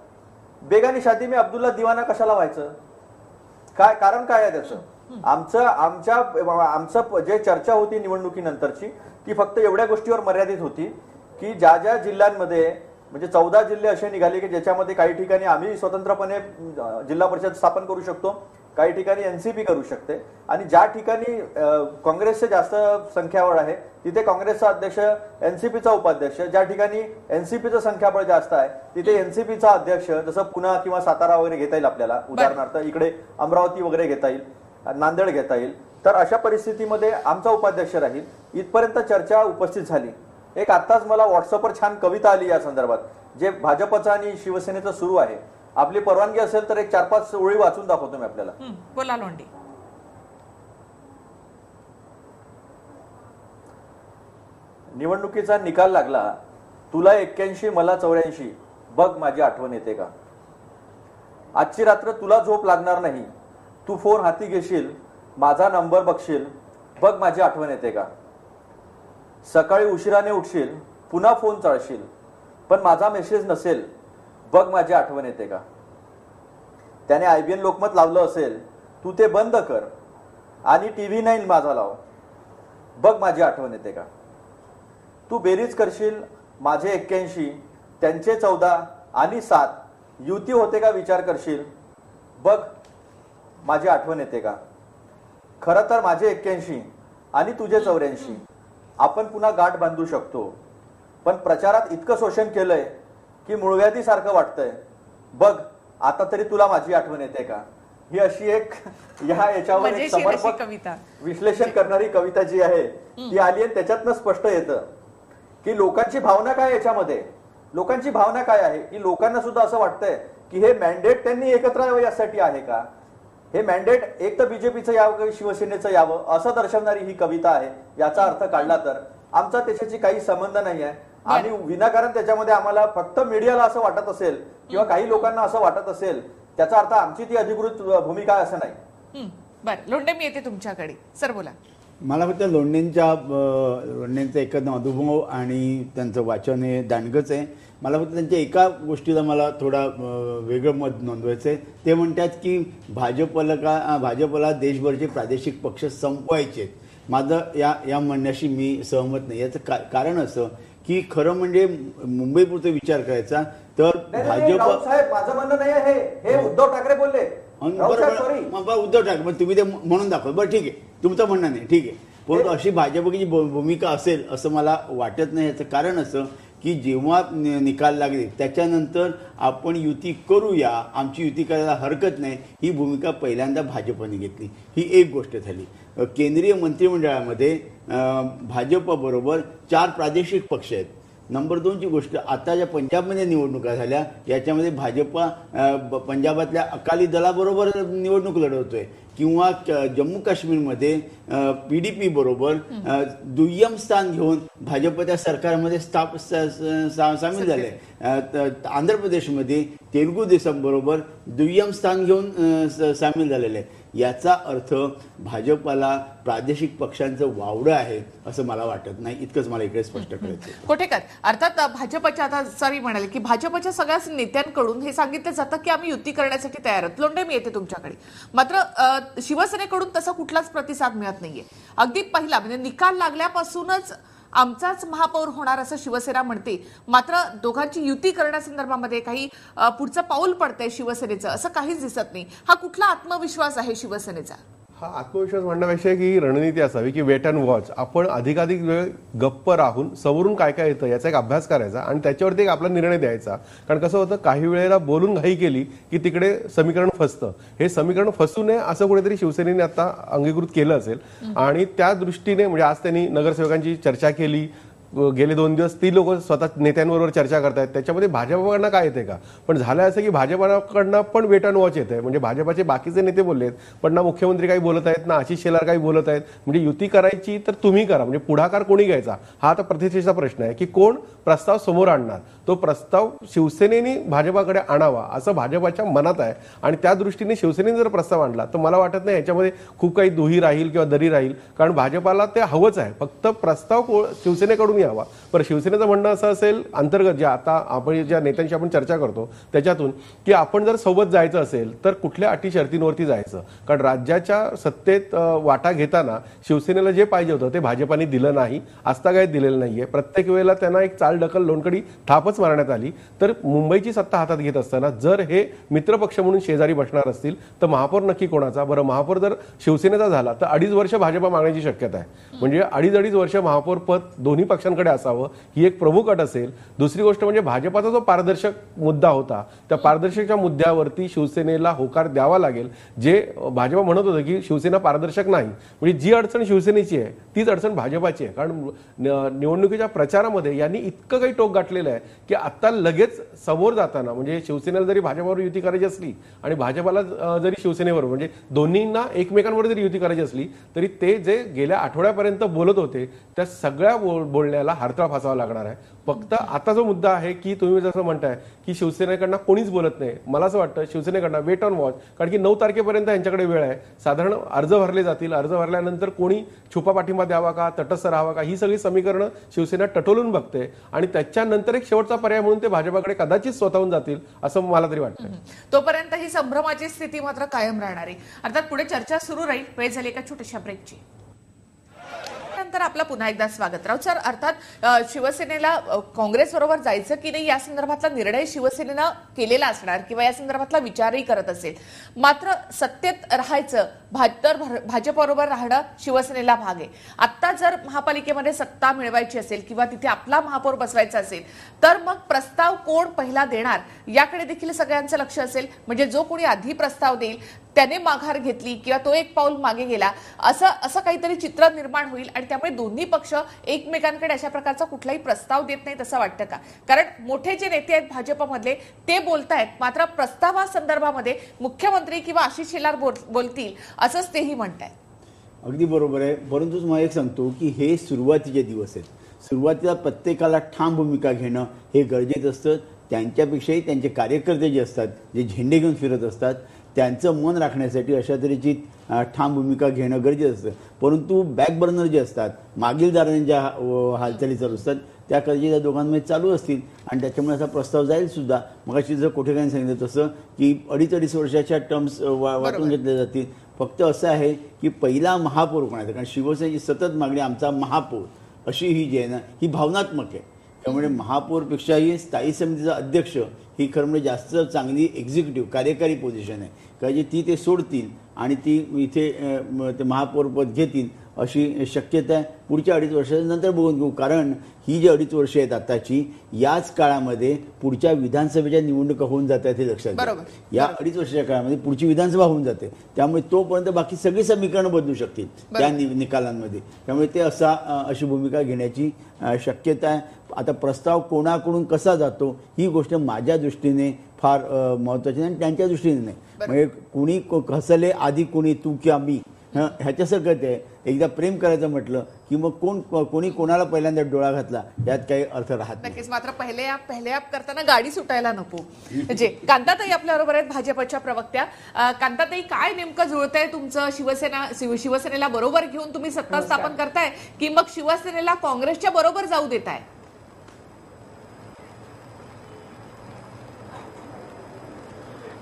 बेगानी शादी में अब्दुल्ला दिवाना कशाला व्हायचं? काय कारण काय आहे त्याचं? आमचं जे चर्चा होती निवडणुकीनंतरची ती फक्त एवढ्या गोष्टीवर मर्यादित होती की ज्या ज्या जिल्ह्यांमध्ये म्हणजे 14 जिल्हे असे निघाले की ज्याच्यामध्ये काही ठिकाणी आम्ही स्वतंत्रपणे जिल्हा परिषद स्थापन करू शकतो, काही ठिकाणी एनसीपी करू शकते आणि ज्या ठिकाणी काँग्रेसचे जास्त संख्याबळ आहे तिथे काँग्रेसचा अध्यक्ष, एनसीपीचा उपाध्यक्ष, ज्या ठिकाणी एनसीपीचं संख्याबळ जास्त आहे तिथे एनसीपीचा अध्यक्ष, जसं पुणे किंवा सातारा वगैरे घेता येईल आपल्याला, उदाहरणार्थ इकडे अमरावती वगैरे घेता येईल, नांदेड घेता येईल. तर अशा परिस्थितीमध्ये आमचा उपाध्यक्ष राहील. इथपर्यंत चर्चा उपस्थित झाली. एक आत्ताच मला व्हॉट्सअपवर छान कविता आली या संदर्भात, जे भाजपचं आणि शिवसेनेचं सुरू आहे. आपली परवानगी असेल तर एक 4-5 ओळी वाचून दाखवतो मी आपल्याला. बोला लोंढे. निवडणुकीचा निकाल लागला, तुला 81 मला 84, बघ माझी आठवण येते का? आजची रात्र तुला झोप लागणार नाही, तू फोन हाती घेशील, माझा नंबर बघशील, बघ माझी आठवण येते का? सकाळी उशिराने उठशील, पुन्हा फोन चाळशील, पण माझा मेसेज नसेल, बघ माझी आठवण येते का? त्याने IBN लोकमत लावलं असेल, तू ते बंद कर आणि TV9 माझा लाव, बघ माझी आठवण येते का? तू बेरीज करशील, माझे 81, त्यांचे 14 आणि 7 युती होते का विचार करशील, बघ माझी आठवण येते का. खरं तर माझे 81 आणि तुझे 84. आपण पुन्हा गाठ बांधू शकतो, पण प्रचारात इतकं शोषण केलंय की मुळव्याधीसारखं वाटतंय. बघ आता तरी तुला माझी आठवण येते का. ही अशी एक याच्यावर एक मजेशीर अशी समर्पक कविता. विश्लेषण करणारी कविता जी आहे ती आली आणि त्याच्यातनं स्पष्ट येतं की लोकांची भावना काय याच्यामध्ये. लोकांची भावना काय आहे की लोकांना सुद्धा असं वाटतंय की हे मॅन्डेट त्यांनी एकत्र यावं यासाठी आहे का. हे मॅन्डेट एक तर बीजेपीचं यावं किंवा शिवसेनेचं यावं असं दर्शवणारी ही कविता आहे. याचा अर्थ काढला तर आमचा त्याच्याशी काही संबंध नाही आहे आणि विनाकारण त्याच्यामध्ये आम्हाला फक्त मीडियाला असं वाटत असेल किंवा काही लोकांना असं वाटत असेल त्याचा अर्थ आमची ती अधिकृत भूमिका असं नाही. बरं लोंढे, मी येते तुमच्याकडे. सर बोला. मला फक्त लोंढेंचा एकंदर अनुभव आणि त्यांचं वाचन हे दांडगंच आहे. मला फक्त त्यांच्या एका गोष्टीला मला थोडा वेगळं मत नोंदवायचं आहे. ते म्हणतात की भाजपला देशभरचे प्रादेशिक पक्ष संपवायचे आहेत. माझं या म्हणण्याशी मी सहमत नाही. याचं कारण असं की खरं म्हणजे मुंबईपुरता विचार करायचा तर भाजप साहेब माझं म्हणणं नाही आहे हे उद्धव ठाकरे बोलले. उद्धव ठाकरे पण तुम्ही ते म्हणून दाखवा. बरं ठीक आहे, तुमचं म्हणणं नाही, ठीक आहे. परंतु अशी भाजपची भूमिका असेल असं मला वाटत नाही. याचं कारण असं की जेव्हा निकाल लागले त्याच्यानंतर आपण युती करूया, आमची युती करायला हरकत नाही, ही भूमिका पहिल्यांदा भाजपने घेतली. ही एक गोष्ट झाली. केंद्रीय मंत्रिमंडळामध्ये भाजपबरोबर 4 प्रादेशिक पक्ष आहेत. नंबर 2ची गोष्ट, आता ज्या पंजाबमध्ये निवडणुका झाल्या याच्यामध्ये भाजपा पंजाबातल्या अकाली दलाबरोबर निवडणूक लढवतोय किंवा जम्मू काश्मीरमध्ये PDP बरोबर दुय्यम स्थान घेऊन भाजप त्या सरकारमध्ये सामील झाले. आंध्र प्रदेशमध्ये तेलुगू देसम बरोबर दुय्यम स्थान घेऊन सामील झालेले आहे. याचा अर्थ भाजपला प्रादेशिक पक्षांचं वावडं आहे असं मला वाटत नाही. इतकंच मला इकडे स्पष्ट करायचं. कोठेकर, अर्थात भाजपच्या, आता सॉरी म्हणाले की भाजपच्या सगळ्याच नेत्यांकडून हे सांगितलं जातं की आम्ही युती करण्यासाठी तयार आहोत. लोंढे, मी येते तुमच्याकडे. मात्र शिवसेनेकडून तसा कुठलाच प्रतिसाद मिळत नाहीये. अगदी पहिला म्हणजे निकाल लागल्यापासूनच आमचाच महापौर होणार असं शिवसेना म्हणते. मात्र दोघांची युती करण्यासंदर्भामध्ये काही पुढचं पाऊल पडतंय शिवसेनेचं असं काहीच दिसत नाही. हा कुठला आत्मविश्वास आहे शिवसेनेचा? हा आत्मविश्वास म्हणण्यापेक्षा की रणनीती असावी की वेट अँड वॉच. आपण अधिकाधिक वेळ गप्प राहून समोरून काय काय येतं याचा एक अभ्यास करायचा आणि त्याच्यावरती एक आपला निर्णय द्यायचा. कारण कसं होतं, काही वेळेला बोलून घाई केली की तिकडे समीकरण फसतं. हे समीकरण फसू नये असं कुठेतरी शिवसेनेने आता अंगीकृत केलं असेल आणि त्या दृष्टीने म्हणजे आज त्यांनी नगरसेवकांची चर्चा केली. गेले 2 दिवस ती लोक स्वतः नेत्यांबरोबर चर्चा करतायत. त्याच्यामध्ये भाजपकडनं काय येते का, पण झालं असं की भाजपकडनं पण वेट अँड वॉच येत आहे. म्हणजे भाजपाचे बाकीचे नेते बोललेत पण ना मुख्यमंत्री काही बोलत आहेत ना आशिष शेलार काही बोलत आहेत. म्हणजे युती करायची तर तुम्ही करा, म्हणजे पुढाकार कोणी घ्यायचा हा आता प्रतिष्ठेचा प्रश्न आहे की कोण प्रस्ताव समोर आणणार. तो प्रस्ताव शिवसेनेने भाजपाकडे आणावा असं भाजपाच्या मनात आहे आणि त्या दृष्टीने शिवसेनेने जर प्रस्ताव आणला तर मला वाटत नाही याच्यामध्ये खूप काही दुही राहील किंवा दरी राहील. कारण भाजपाला ते हवंच आहे, फक्त प्रस्ताव शिवसेनेकडून यावा. पण शिवसेनेचं म्हणणं असं असेल अंतर्गत जे आता आपण ज्या नेत्यांशी आपण चर्चा करतो त्याच्यातून की आपण जर सोबत जायचं असेल तर कुठल्या अटी शर्तींवरती जायचं. कारण राज्याच्या सत्तेत वाटा घेताना शिवसेनेला जे पाहिजे होतं ते भाजपाने दिलं नाही, आजतागायत दिलेलं नाहीये. प्रत्येक वेळेला त्यांना एक चाल ढकल लोणकडी थापच मारण्यात आली. तर मुंबईची सत्ता हातात घेत असताना जर हे मित्रपक्ष म्हणून शेजारी बसणार असतील तर महापौर नक्की कोणाचा. बरं, महापौर जर शिवसेनेचा झाला तर 2.5 वर्ष भाजपा मागण्याची शक्यता आहे. म्हणजे 2.5 वर्ष महापौर पद दोन्ही पक्षांकडे असावं ही एक प्रमुख अट असेल. दुसरी गोष्ट म्हणजे भाजपाचा जो पारदर्शक मुद्दा होता त्या पारदर्शकच्या मुद्द्यावरती शिवसेनेला होकार द्यावा लागेल. जे भाजपा म्हणत होतं की शिवसेना पारदर्शक नाही, म्हणजे जी अडचण शिवसेनेची आहे तीच अडचण भाजपाची आहे. कारण निवडणुकीच्या प्रचारामध्ये यांनी इतकं काही टोक गाठलेलं आहे की आता लगेच समोर जाताना म्हणजे शिवसेनेला जरी भाजपावर युती करायची असली आणि भाजपाला जरी शिवसेनेवर म्हणजे दोन्हींना एकमेकांवर जरी युती करायची असली तरी ते जे गेल्या आठवड्यापर्यंत बोलत होते त्या सगळ्या बोलण्याला हरतळ फासावा लागणार आहे. फक्त आता जो मुद्दा आहे की तुम्ही जसं म्हणताय की शिवसेनेकडनं कोणीच बोलत नाही, मला असं वाटतं शिवसेनेकडनं वेट ऑन वॉच. कारण की 9 तारखेपर्यंत यांच्याकडे वेळ आहे. साधारण अर्ज भरले जातील. अर्ज भरल्यानंतर कोणी छुपा पाठिंबा द्यावा का, तटस्थ राहावा का, ही सगळी समीकरणं शिवसेना टटोलून बघते आणि त्याच्यानंतर एक शेवटचा पर्याय म्हणून ते भाजपाकडे कदाचित स्वतःहून जातील असं मला तरी वाटतं. तोपर्यंत ही संभ्रमाची स्थिती मात्र कायम राहणार आहे. अर्थात पुढे चर्चा सुरू राहील. वेळ झाली एका छोट्याशा ब्रेकची. विश्रांतीनंतर आपलं पुन्हा एकदा स्वागत. राऊत सर, अर्थात शिवसेनेला काँग्रेस बरोबर जायचं की नाही या संदर्भातला निर्णय शिवसेनेनं केलेला असणार किंवा या संदर्भातला विचारही करत असेल. मात्र सत्तेत राहायचं तर भाजपबरोबर राहणं शिवसेनेला भाग आहे. आता जर महापालिकेमध्ये सत्ता मिळवायची असेल किंवा तिथे आपला महापौर बसवायचा असेल तर मग प्रस्ताव कोण पहिला देणार याकडे देखील सगळ्यांचं लक्ष असेल. म्हणजे जो कोणी आधी प्रस्ताव देईल त्याने माघार घेतली किंवा तो एक पाऊल मागे गेला असं काहीतरी चित्र निर्माण होईल आणि त्यामुळे दोन्ही पक्ष एकमेकांकडे अशा प्रकारचा कुठलाही प्रस्ताव देत नाहीत असं वाटतं का? कारण मोठे जे नेते आहेत भाजपमधले ते बोलतायत, मात्र प्रस्तावासंदर्भामध्ये मुख्यमंत्री किंवा आशिष शेलार बोलतील असंच तेही म्हणतायत. अगदी बरोबर आहे. परंतु तुम्हाला एक सांगतो की हे सुरुवातीचे दिवस आहेत. सुरुवातीला प्रत्येकाला ठाम भूमिका घेणं हे गरजेचं असतं. त्यांच्यापेक्षाही त्यांचे कार्यकर्ते जे असतात, जे झेंडे घेऊन फिरत असतात, त्यांचं मन राखण्यासाठी अशा तऱ्हेची ठाम भूमिका घेणं गरजेचं असतं. परंतु बॅकबर्नर जे असतात, मागील दाराने ज्या हालचाली चालू असतात त्या कदाचित या दोघांमध्ये चालू असतील आणि त्याच्यामुळे असा प्रस्ताव जाईल सुद्धा. मगाशी जर कोठेकरांनी सांगितलं तसं की 2.5 वर्षाच्या टर्म्स वाटून घेतल्या जातील. फक्त असं आहे की पहिला महापौर कोणाचा, कारण शिवसेनेची सतत मागणी आमचा महापौर अशी ही जी आहे ना ही भावनात्मक आहे. त्यामुळे महापौरपेक्षाही स्थायी समितीचा अध्यक्ष ही खरं म्हणजे जास्त चांगली एक्झिक्युटिव्ह कार्यकारी पोझिशन आहे. कारण ती ते सोडतील आणि ती इथे ते महापौरपद घेतील अशी शक्यता आहे. पुढच्या 2.5 वर्षानंतर बघून घेऊ. कारण ही जी 2.5 वर्ष आहेत आताची, याच काळामध्ये पुढच्या विधानसभेच्या निवडणुका होऊन जातात हे लक्षात घ्या. या 2.5 वर्षाच्या काळामध्ये पुढची विधानसभा होऊन जाते. त्यामुळे तोपर्यंत बाकी सगळी समीकरणं बदलू शकतील त्या निकालांमध्ये. त्यामुळे ते अशी भूमिका घेण्याची शक्यता आहे. आता प्रस्ताव कोणाकडून कसा जातो ही गोष्ट माझ्या दृष्टीने फार महत्त्वाची नाही आणि त्यांच्या दृष्टीने नाही. म्हणजे कुणी हसले आधी कुणी तू किंवा मी ह्याच्यासारखं ते एकदा प्रेम करायचं म्हटलं की मग कोणी कोणाला पहिल्यांदा डोळा घातला यात काही अर्थ राहत नाही. नक्कीच. मात्र पहिले ॲप करताना गाडी सुटायला नको. म्हणजे कांताताई आपल्याबरोबर आहेत, भाजपच्या प्रवक्त्या. कांताताई, काय नेमकं जुळतंय तुमचं? शिवसेनेला बरोबर घेऊन तुम्ही सत्ता स्थापन करताय की मग शिवसेनेला काँग्रेसच्या बरोबर जाऊ देताय?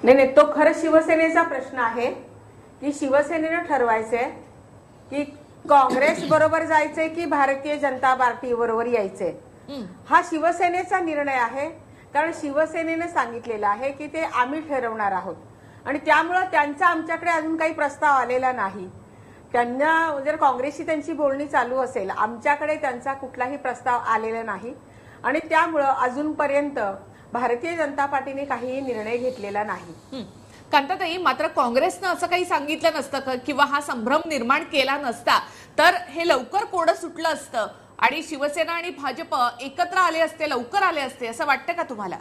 नाही, तो खरं शिवसेनेचा प्रश्न आहे की शिवसेनेनं ठरवायचंय की काँग्रेस बरोबर जायचंय की भारतीय जनता पार्टी बरोबर यायचंय. हा शिवसेनेचा निर्णय आहे. कारण शिवसेनेनं सांगितलेलं आहे की ते आम्ही ठरवणार आहोत आणि त्यामुळं त्यांचा आमच्याकडे अजून काही प्रस्ताव आलेला नाही. त्यांना जर काँग्रेसशी त्यांची बोलणी चालू असेल, आमच्याकडे त्यांचा कुठलाही प्रस्ताव आलेला नाही आणि त्यामुळं अजूनपर्यंत भारतीय जनता पार्टीने काहीही निर्णय घेतलेला नाही. कांताताई, मात्र काँग्रेसनं असं काही सांगितलं नसतं का किंवा हा संभ्रम निर्माण केला नसता तर हे लवकर कोडं सुटलं असतं आणि शिवसेना आणि भाजप एकत्र आले असते, लवकर आले असते असं वाटतं का तुम्हाला?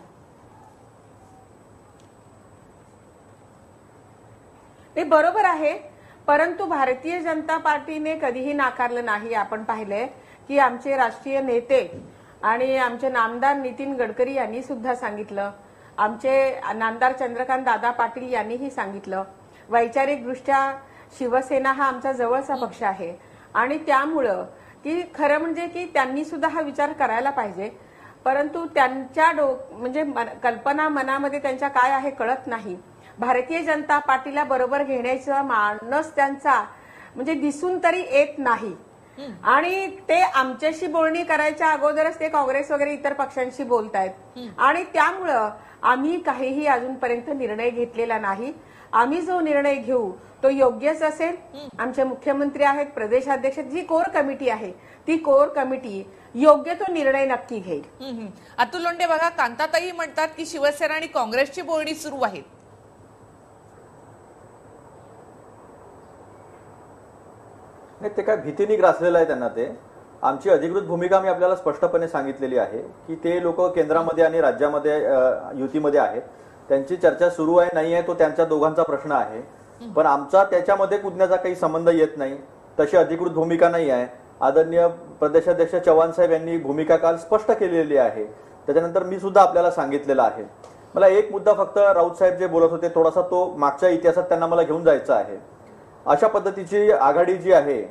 ते बरोबर आहे, परंतु भारतीय जनता पार्टीने कधीही नाकारलं नाही. आपण पाहिलंय की आमचे राष्ट्रीय नेते आणि आमचे नामदार नितीन गडकरी यांनी सुद्धा सांगितलं, आमचे नामदार चंद्रकांत दादा पाटील यांनीही सांगितलं, वैचारिकदृष्ट्या शिवसेना हा आमचा जवळचा पक्ष आहे आणि त्यामुळं की खरं म्हणजे की त्यांनी सुद्धा हा विचार करायला पाहिजे. परंतु त्यांच्या म्हणजे कल्पना मनामध्ये त्यांच्या काय आहे कळत नाही. भारतीय जनता पार्टीला बरोबर घेण्याचा मानस त्यांचा म्हणजे दिसून तरी येत नाही आणि ते आमच्याशी बोलणी करायच्या अगोदरच ते काँग्रेस वगैरे इतर पक्षांशी बोलतायत आणि त्यामुळं आम्ही काहीही अजूनपर्यंत निर्णय घेतलेला नाही. आम्ही जो निर्णय घेऊ तो योग्यच असेल. आमचे मुख्यमंत्री आहेत, प्रदेशाध्यक्ष, जी कोर कमिटी आहे ती कोर कमिटी योग्य तो निर्णय नक्की घेईल. अतुल लोंढे, बघा, कांताताई म्हणतात की शिवसेना आणि काँग्रेसची बोलणी सुरू आहेत. नाही, ते काय भीतीने ग्रासलेलं आहे त्यांना. ते आमची अधिकृत भूमिका मी आपल्याला स्पष्टपणे सांगितलेली आहे की ते लोक केंद्रामध्ये आणि राज्यामध्ये युतीमध्ये आहेत. त्यांची चर्चा सुरू आहे नाही आहे तो त्यांच्या दोघांचा प्रश्न आहे, पण आमचा त्याच्यामध्ये कुदण्याचा काही संबंध येत नाही. तशी अधिकृत भूमिका नाही आहे. आदरणीय प्रदेशाध्यक्ष चव्हाण साहेब यांनी भूमिका काल स्पष्ट केलेली आहे. त्याच्यानंतर मी सुद्धा आपल्याला सांगितलेलं आहे. मला एक मुद्दा फक्त राऊत साहेब जे बोलत होते थोडासा तो मागच्या इतिहासात त्यांना मला घेऊन जायचा आहे. अशा पद्धतीची आघाडी जी आहे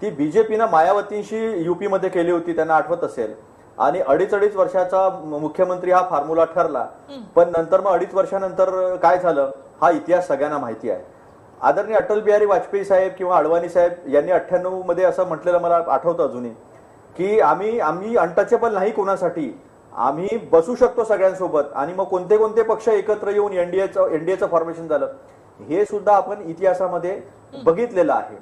ती बीजेपीनं मायावतींशी युपी मध्ये केली होती, त्यांना आठवत असेल. आणि 2.5 वर्षाचा मुख्यमंत्री हा फॉर्म्युला ठरला, पण नंतर मग 2.5 वर्षानंतर काय झालं हा इतिहास सगळ्यांना माहिती आहे. आदरणीय अटल बिहारी वाजपेयी साहेब किंवा अडवाणी साहेब यांनी 98 मध्ये असं म्हटलेलं मला आठवतं अजूनही, की आम्ही अनटचेबल नाही कोणासाठी, आम्ही बसू शकतो सगळ्यांसोबत आणि मग कोणते कोणते पक्ष एकत्र येऊन एनडीएचं फॉर्मेशन झालं, हे सुद्धा आपण इतिहासामध्ये बघितलेलं आहे.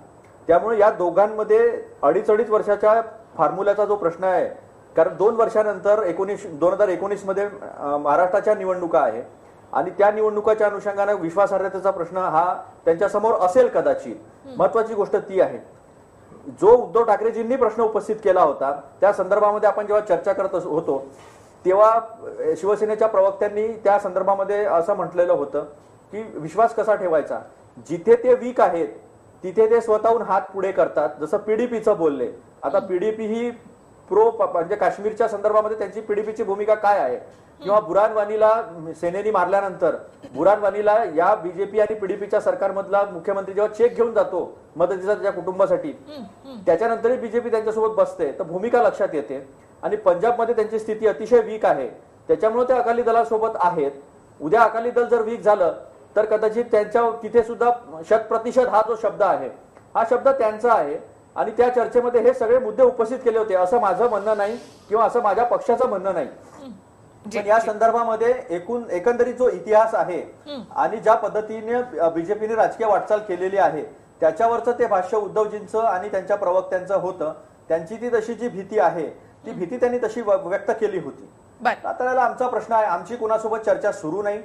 त्यामुळे या दोघांमध्ये अडीच वर्षाच्या फॉर्म्युल्याचा जो प्रश्न आहे, कारण 2 वर्षानंतर 2019 मध्ये महाराष्ट्राच्या निवडणुका आहे आणि त्या निवडणुकाच्या अनुषंगाने विश्वासार्हतेचा प्रश्न हा त्यांच्या समोर असेल कदाचित. महत्वाची गोष्ट ती आहे, जो उद्धव ठाकरेजींनी प्रश्न उपस्थित केला होता त्या संदर्भामध्ये आपण जेव्हा चर्चा करत होतो तेव्हा शिवसेनेच्या प्रवक्त्यांनी त्या संदर्भामध्ये असं म्हटलेलं होतं की विश्वास कसा ठेवायचा, जिथे ते वीक आहेत तिथे ते स्वतःहून हात पुढे करतात. जसं पीडीपीचं बोलले, आता पीडीपी ही म्हणजे काश्मीरच्या संदर्भामध्ये त्यांची पीडीपीची भूमिका काय आहे, किंवा बुरहान वानीला सेनेनी मारल्यानंतर बुरहान वानीला या बीजेपी आणि पीडीपीच्या सरकारमधला मुख्यमंत्री जेव्हा चेक घेऊन जातो मदतीचा त्याच्या कुटुंबासाठी, त्याच्यानंतरही बीजेपी त्यांच्यासोबत बसते, तर भूमिका लक्षात येते. आणि पंजाबमध्ये त्यांची स्थिती अतिशय वीक आहे, त्याच्यामुळे ते अकाली दलासोबत आहेत. उद्या अकाली दल जर वीक झालं तर कदाचित त्यांच्या तिथे सुद्धा 100% हा जो शब्द आहे हा शब्द त्यांचा आहे आणि त्या चर्चेमध्ये हे सगळे मुद्दे उपस्थित केले होते, असं माझं म्हणणं नाही किंवा असं माझ्या पक्षाचं म्हणणं नाही. पण या संदर्भामध्ये एकंदरीत जो इतिहास आहे आणि ज्या पद्धतीने बीजेपीने राजकीय वाटचाल केलेली आहे त्याच्यावरचं ते भाष्य उद्धवजींचं आणि त्यांच्या प्रवक्त्यांचं होतं. त्यांची ती तशी जी भीती आहे ती भीती त्यांनी तशी व्यक्त केली होती. आता आमचा प्रश्न आहे, आमची कोणासोबत चर्चा सुरू नाही,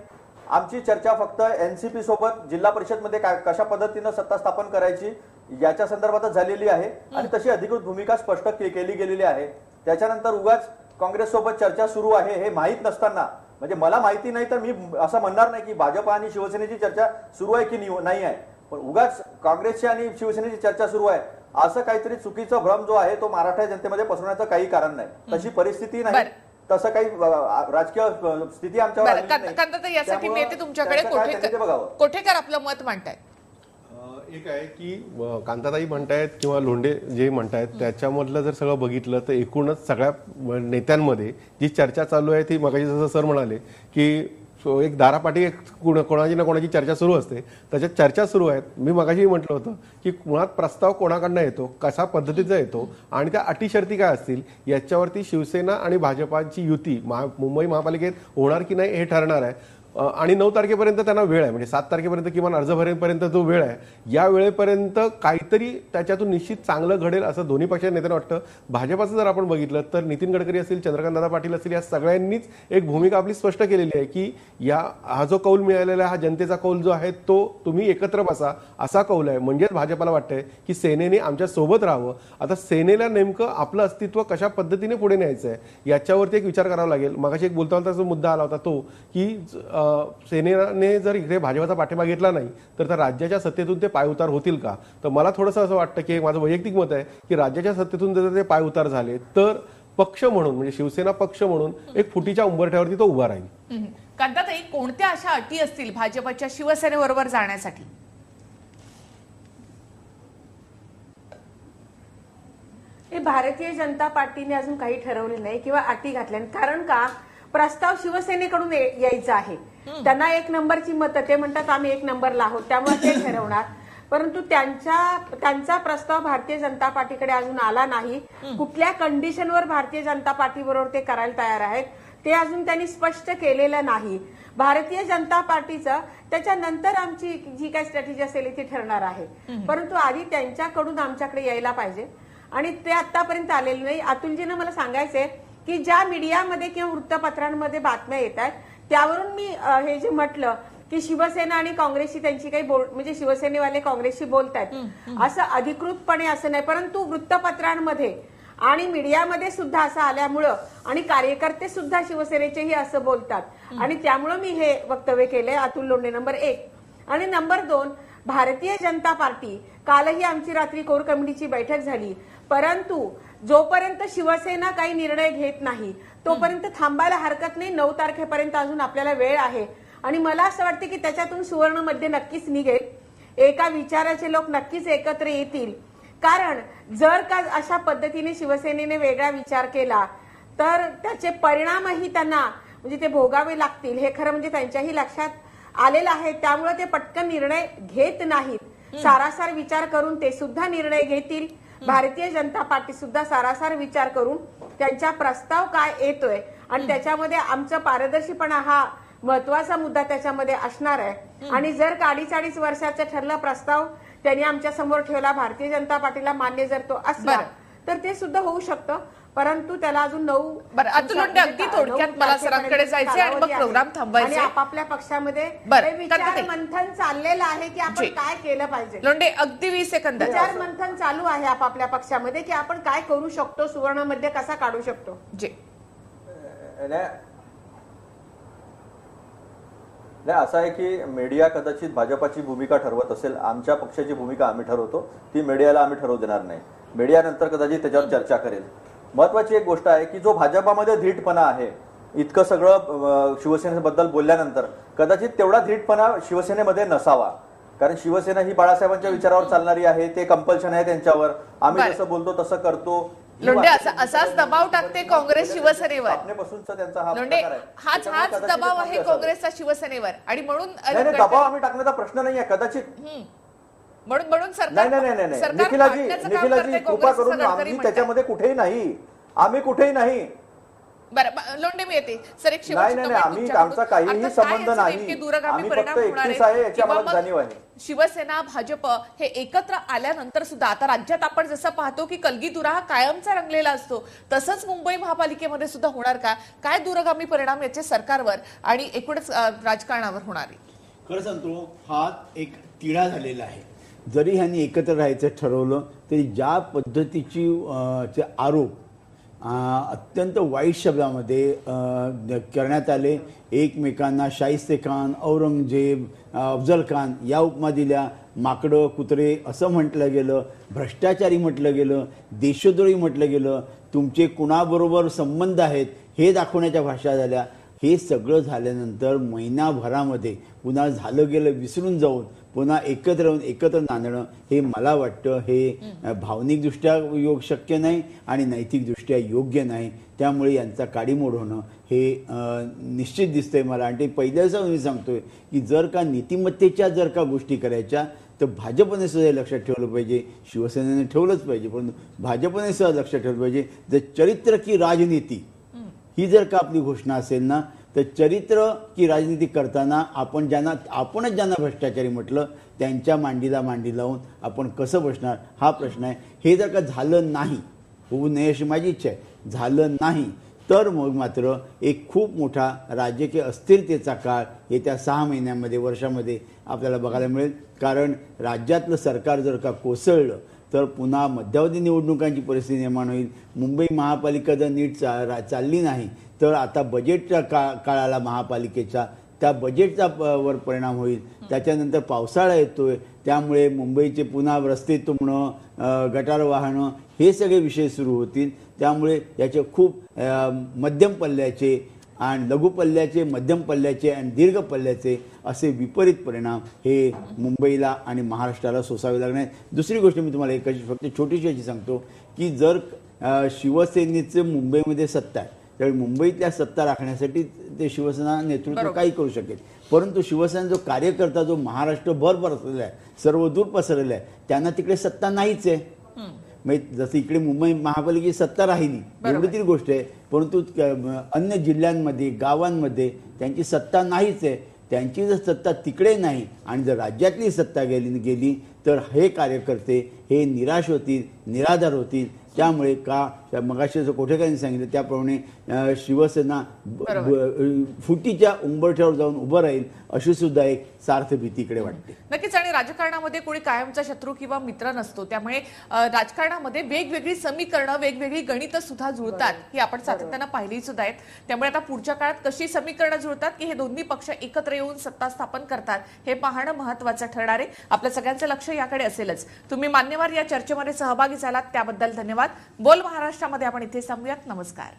आमची चर्चा फक्त एनसीपी सोबत जिल्हा परिषद मध्ये कशा पद्धतीनं सत्ता स्थापन करायची याच्या संदर्भातच झालेली आहे आणि तशी अधिकृत भूमिका स्पष्ट केली गेलेली आहे. त्याच्यानंतर उगाच काँग्रेस सोबत चर्चा सुरू आहे हे माहीत नसताना, म्हणजे मला माहिती नाही तर मी असं म्हणणार नाही की भाजप आणि शिवसेनेची चर्चा सुरू आहे की नाही आहे, पण उगाच काँग्रेसची आणि शिवसेनेची चर्चा सुरू आहे असं काहीतरी चुकीचा भ्रम जो आहे तो महाराष्ट्र जनतेमध्ये पसरवण्याचं काही कारण नाही. तशी परिस्थिती नाही, तसं काही राजकीय स्थिती आमच्यावर यासाठी मी येते तुमच्याकडे. कोठेकर आपलं मत मांडतायत. एक आहे की कांताताई म्हणतायत किंवा लोंढे जे म्हणतायत त्याच्यामधलं जर सगळं बघितलं तर एकूणच सगळ्या नेत्यांमध्ये जी चर्चा चालू आहे ती मगाशी जसं सर म्हणाले की एक दारापाठी कोणाची ना कोणाची चर्चा सुरू असते, त्याच्यात चर्चा सुरू आहेत. मी मगाशी म्हटलं होतं की मुळात प्रस्ताव कोणाकडनं येतो, कशा पद्धतीचा येतो आणि त्या अटी शर्ती काय असतील याच्यावरती शिवसेना आणि भाजपाची युती मुंबई महापालिकेत होणार की नाही हे ठरणार आहे. आणि 9 तारखेपर्यंत त्यांना वेळ आहे, म्हणजे 7 तारखेपर्यंत किमान अर्ज भरेपर्यंत जो वेळ आहे, या वेळेपर्यंत काहीतरी त्याच्यातून निश्चित चांगलं घडेल असं दोन्ही पक्षाच्या नेत्यांना वाटतं. भाजपाचं जर आपण बघितलं तर नितीन गडकरी असतील, चंद्रकांतदादा पाटील असतील, या सगळ्यांनीच एक भूमिका आपली स्पष्ट केलेली आहे की हा जो कौल मिळालेला आहे, हा जनतेचा कौल जो आहे तो तुम्ही एकत्र बसा असा कौल आहे. म्हणजेच भाजपाला वाटतंय की सेनेने आमच्या सोबत राहावं. आता सेनेला नेमकं आपलं अस्तित्व कशा पद्धतीने पुढे न्यायचं आहे याच्यावरती एक विचार करावा लागेल. मगाशी एक बोलता जो मुद्दा आला होता तो की सेनेने जर इकडे भाजपाचा पाठिंबा घेतला नाही तर राज्याच्या सत्तेतून ते पायउतार होतील का. तर मला थोडंसं असं वाटतं की माझं वैयक्तिक मत आहे की राज्याच्या सत्तेतून जर ते पायउतार झाले तर पक्ष म्हणून म्हणजे शिवसेना पक्ष म्हणून एक फुटीच्या उंबरठ्यावरती तो उभा राहील. कांताताई, कोणत्या अशा अटी असतील भाजपच्या शिवसेनेबरोबर जाण्यासाठी? भारतीय जनता पार्टीने अजून काही ठरवले नाही किंवा अटी घातल्या. कारण का, प्रस्ताव शिवसेनेकडून यायचा आहे. त्यांना 1 नंबरची मतं, ते म्हणतात आम्ही 1 नंबरला आहोत त्यामुळे ते ठरवणार. परंतु त्यांचा प्रस्ताव भारतीय जनता पार्टीकडे अजून आला नाही. कुठल्या कंडिशनवर भारतीय जनता पार्टी बरोबर ते करायला तयार आहेत ते अजून त्यांनी स्पष्ट केलेलं नाही. भारतीय जनता पार्टीचं त्याच्यानंतर आमची जी काही स्ट्रॅटेजी असेल ती ठरणार आहे. परंतु आधी त्यांच्याकडून आमच्याकडे यायला पाहिजे आणि ते आतापर्यंत आलेले नाही. अतुलजीनं मला सांगायचंय की ज्या मीडियामध्ये किंवा वृत्तपत्रांमध्ये बातम्या येत आहेत त्यावरून मी हे जे म्हटलं की शिवसेना आणि काँग्रेसची त्यांची काही म्हणजे शिवसेनेवाले काँग्रेसशी बोलतायत असं अधिकृतपणे असं नाही, परंतु वृत्तपत्रांमध्ये आणि मीडियामध्ये सुद्धा असं आल्यामुळं आणि कार्यकर्ते सुद्धा शिवसेनेचेही असं बोलतात आणि त्यामुळं मी हे वक्तव्य केलंय. अतुल लोंढे नंबर 1. आणि नंबर 2, भारतीय जनता पार्टी, कालही आमची रात्री कोर कमिटीची बैठक झाली, परंतु जोपर्यंत शिवसेना काही निर्णय घेत नाही तोपर्यंत थांबायला हरकत नाही. 9 तारखेपर्यंत अजून आपल्याला वेळ आहे आणि मला असं वाटतं की त्याच्यातून सुवर्ण मध्ये नक्कीच निघेल. एका विचाराचे लोक नक्कीच एकत्र येतील. कारण जर का अशा पद्धतीने शिवसेनेने वेगळा विचार केला तर त्याचे परिणामही त्यांना म्हणजे ते भोगावे लागतील. हे खरं म्हणजे त्यांच्याही लक्षात आलेलं आहे, त्यामुळे ते पटकन निर्णय घेत नाहीत. सारासार विचार करून ते सुद्धा निर्णय घेतील. भारतीय जनता पार्टी सुद्धा सारासार विचार करून त्यांचा प्रस्ताव काय येतोय आणि त्याच्यामध्ये आमचं पारदर्शीपणा हा महत्वाचा मुद्दा त्याच्यामध्ये असणार आहे. आणि जर 2.5 वर्षाचा ठरला प्रस्ताव त्यांनी आमच्या समोर ठेवला, भारतीय जनता पार्टीला मान्य जर तो असला तर ते सुद्धा होऊ शकतं. परंतु त्याला अजून 9 बरं, अतुल लोंढे, अगदी थोडक्यात मला सरांकडे जायचंय आणि मग प्रोग्राम थांबवायचे. आणि आपापल्या पक्षामध्ये बरं, हे विचार करते. मंथन चाललेलं आहे की आपण जी. काय केलं पाहिजे. लोंढे, अगदी 20 सेकंद. विचार मंथन चालू आहे आपापल्या पक्षामध्ये की आपण काय करू शकतो, सुवर्ण मध्य कसा काढू शकतो. जी. नाही, असं आहे की मीडिया कदाचित भाजपाची भूमिका ठरवत असेल, आमच्या पक्षाची भूमिका आम्ही ठरवतो, ती मीडियाला आम्ही ठरवू देणार नाही. मीडिया नंतर कदाचित त्याच्यावर चर्चा करेल. महत्वाची एक गोष्ट आहे की जो भाजपामध्ये धीटपणा आहे, इतकं सगळं शिवसेनेबद्दल बोलल्यानंतर कदाचित तेवढा धीटपणा शिवसेनेमध्ये नसावा. कारण शिवसेना ही बाळासाहेबांच्या विचारावर चालणारी आहे, ते कंपल्शन आहे त्यांच्यावर. आम्ही जसं बोलतो तसं करतो. लोंढे, असाच दबाव टाकते काँग्रेस शिवसेनेवर. स्थापनेपासूनचा त्यांचा हा लोंढे, प्रकार आहे. हाच त्याच्यामुळे दबाव आहे कदाचित काँग्रेसचा शिवसेनेवर आणि म्हणून नाही, दबाव आम्ही टाकण्याचा प्रश्न नाही आहे कदाचित. म्हणून सरकार नाही, सरकार निखिलाजी फाटण्याचं काम निखिलाजी करते कृपा काँग्रेस, करून असं गडकरी आम्ही म्हणतात. त्याच्यामध्ये कुठेही नाही, आम्ही कुठेही नाही. बरं, लोंढे, मी येते सर. एक नाही, शेवटची आम्ही तुमच्याकडून. आमचा काहीही अर्थात संबंध काय नाही. याचे नेमके दूरगामी आम्ही परिणाम फक्त होणार 31 आहे याची किंवा आम्हाला मग जाणीव आहे. शिवसेना भाजप हे एकत्र आल्यानंतर सुद्धा आता राज्यात आपण जसं पाहतो की कलगीतुरा हा कायमचा रंगलेला असतो, तसंच मुंबई महापालिकेमध्ये सुद्धा होणार का? काय दूरगामी परिणाम याचे सरकारवर आणि एकूणच राजकारणावर होणार आहे? खरं सांगतो, हा एक तिढा झालेला आहे. जरी ह्यांनी एकत्र राहायचं ठरवलं तरी ज्या पद्धतीची चे आरोप अत्यंत वाईट शब्दामध्ये करण्यात आले, एकमेकांना शाहिस्ते खान, औरंगजेब, अफजल खान या उपमा दिल्या, माकडं कुत्रे असं म्हटलं गेलं, भ्रष्टाचारी म्हटलं गेलं, देशद्रोही म्हटलं गेलं, तुमचे कुणाबरोबर संबंध आहेत हे दाखवण्याच्या भाषा झाल्या. हे सगळं झाल्यानंतर महिनाभरामध्ये पुन्हा झालं गेलं विसरून जाऊन पुन्हा एकत्र राहून एकत्र नांदणं हे मला वाटतं हे भावनिकदृष्ट्या शक्य नाही आणि नैतिकदृष्ट्या योग्य नाही. त्यामुळे यांचा काडीमोड होणं हे निश्चित दिसतंय मला. आणि ते पहिल्याच मी सांगतोय की जर का नीतिमत्तेच्या जर का गोष्टी करायच्या तर भाजपने सुद्धा हे लक्षात ठेवलं पाहिजे, शिवसेनेने ठेवलंच पाहिजे, परंतु भाजपने सुद्धा लक्षात ठेवलं पाहिजे. जर चरित्र की राजनीती ही जर का आपली घोषणा असेल ना, तर चरित्र की राजनीती करताना आपणच ज्यांना भ्रष्टाचारी म्हटलं त्यांच्या मांडीला मांडी लावून आपण कसं बसणार हा प्रश्न आहे. हे जर का झालं नाही, होऊ नये अशी माझी इच्छा आहे, झालं नाही तर मग मात्र एक खूप मोठा राजकीय अस्थिरतेचा काळ येत्या 6 महिन्यांमध्ये वर्षामध्ये आपल्याला बघायला मिळेल. कारण राज्यातलं सरकार जर का कोसळलं तर पुन्हा मध्यावधी निवडणुकांची परिस्थिती निर्माण होईल. मुंबई महापालिका जर नीट चालली नाही तर आता बजेटच्या काळाला महापालिकेच्या त्या बजेटचा वर परिणाम होईल. त्याच्यानंतर पावसाळा येतोय, त्यामुळे मुंबईचे पुन्हा रस्ते तुंबणं, गटार वाहणं हे सगळे विषय सुरू होतील. त्यामुळे याचे खूप मध्यम पल्ल्याचे आणि लघु पल्ल्याचे, मध्यम पल्ल्याचे आणि दीर्घ पल्ल्याचे असे विपरीत परिणाम हे मुंबईला आणि महाराष्ट्राला सोसावे लागणार. दुसरी गोष्ट मी तुम्हाला एक फक्त छोटीशी अशी सांगतो की जर शिवसेनेचं मुंबईमध्ये सत्ता आहे त्यावेळी मुंबईतल्या सत्ता राखण्यासाठी ते शिवसेना नेतृत्व काही करू शकेल, परंतु शिवसेना जो कार्यकर्ता जो महाराष्ट्रभर पसरलेला आहे, सर्वदूर पसरलेला आहे, त्यांना तिकडे सत्ता नाहीच आहे. म्हणजे जसं इकडे मुंबई महापालिकेची सत्ता राहिली एवढी तरी गोष्ट आहे, परंतु अन्य जिल्ह्यांमध्ये गावांमध्ये त्यांची सत्ता नाहीच आहे. त्यांची जर सत्ता तिकडे नाही आणि जर राज्यातली सत्ता गेली तर हे कार्यकर्ते हे निराश होतील, निराधार होतील. त्यामुळे का मगाशी जो कोठेकरांनी सांगितलं त्याप्रमाणे शिवसेना फुटीच्या उंबरठ्यावर जाऊन उभं राहील अशी सुद्धा एक सार्थ भीती इकडे वाटते. नक्कीच. आणि राजकारणामध्ये कोणी कायमचा शत्रू किंवा मित्र नसतो, त्यामुळे राजकारणामध्ये वेगवेगळी समीकरणं, वेगवेगळी गणितं सुद्धा जुळतात ही आपण सातत्यानं पाहिली सुद्धा आहेत. त्यामुळे आता पुढच्या काळात कशी समीकरणं जुळतात की हे दोन्ही पक्ष एकत्र येऊन सत्ता स्थापन करतात हे पाहणं महत्त्वाचं ठरणार आहे. आपलं सगळ्यांचं लक्ष याकडे असेलच. तुम्ही मान्यवर या चर्चेमध्ये सहभागी झालात त्याबद्दल धन्यवाद. बोल महाराष्ट्रामध्ये आपण इथे थांबूयात. नमस्कार.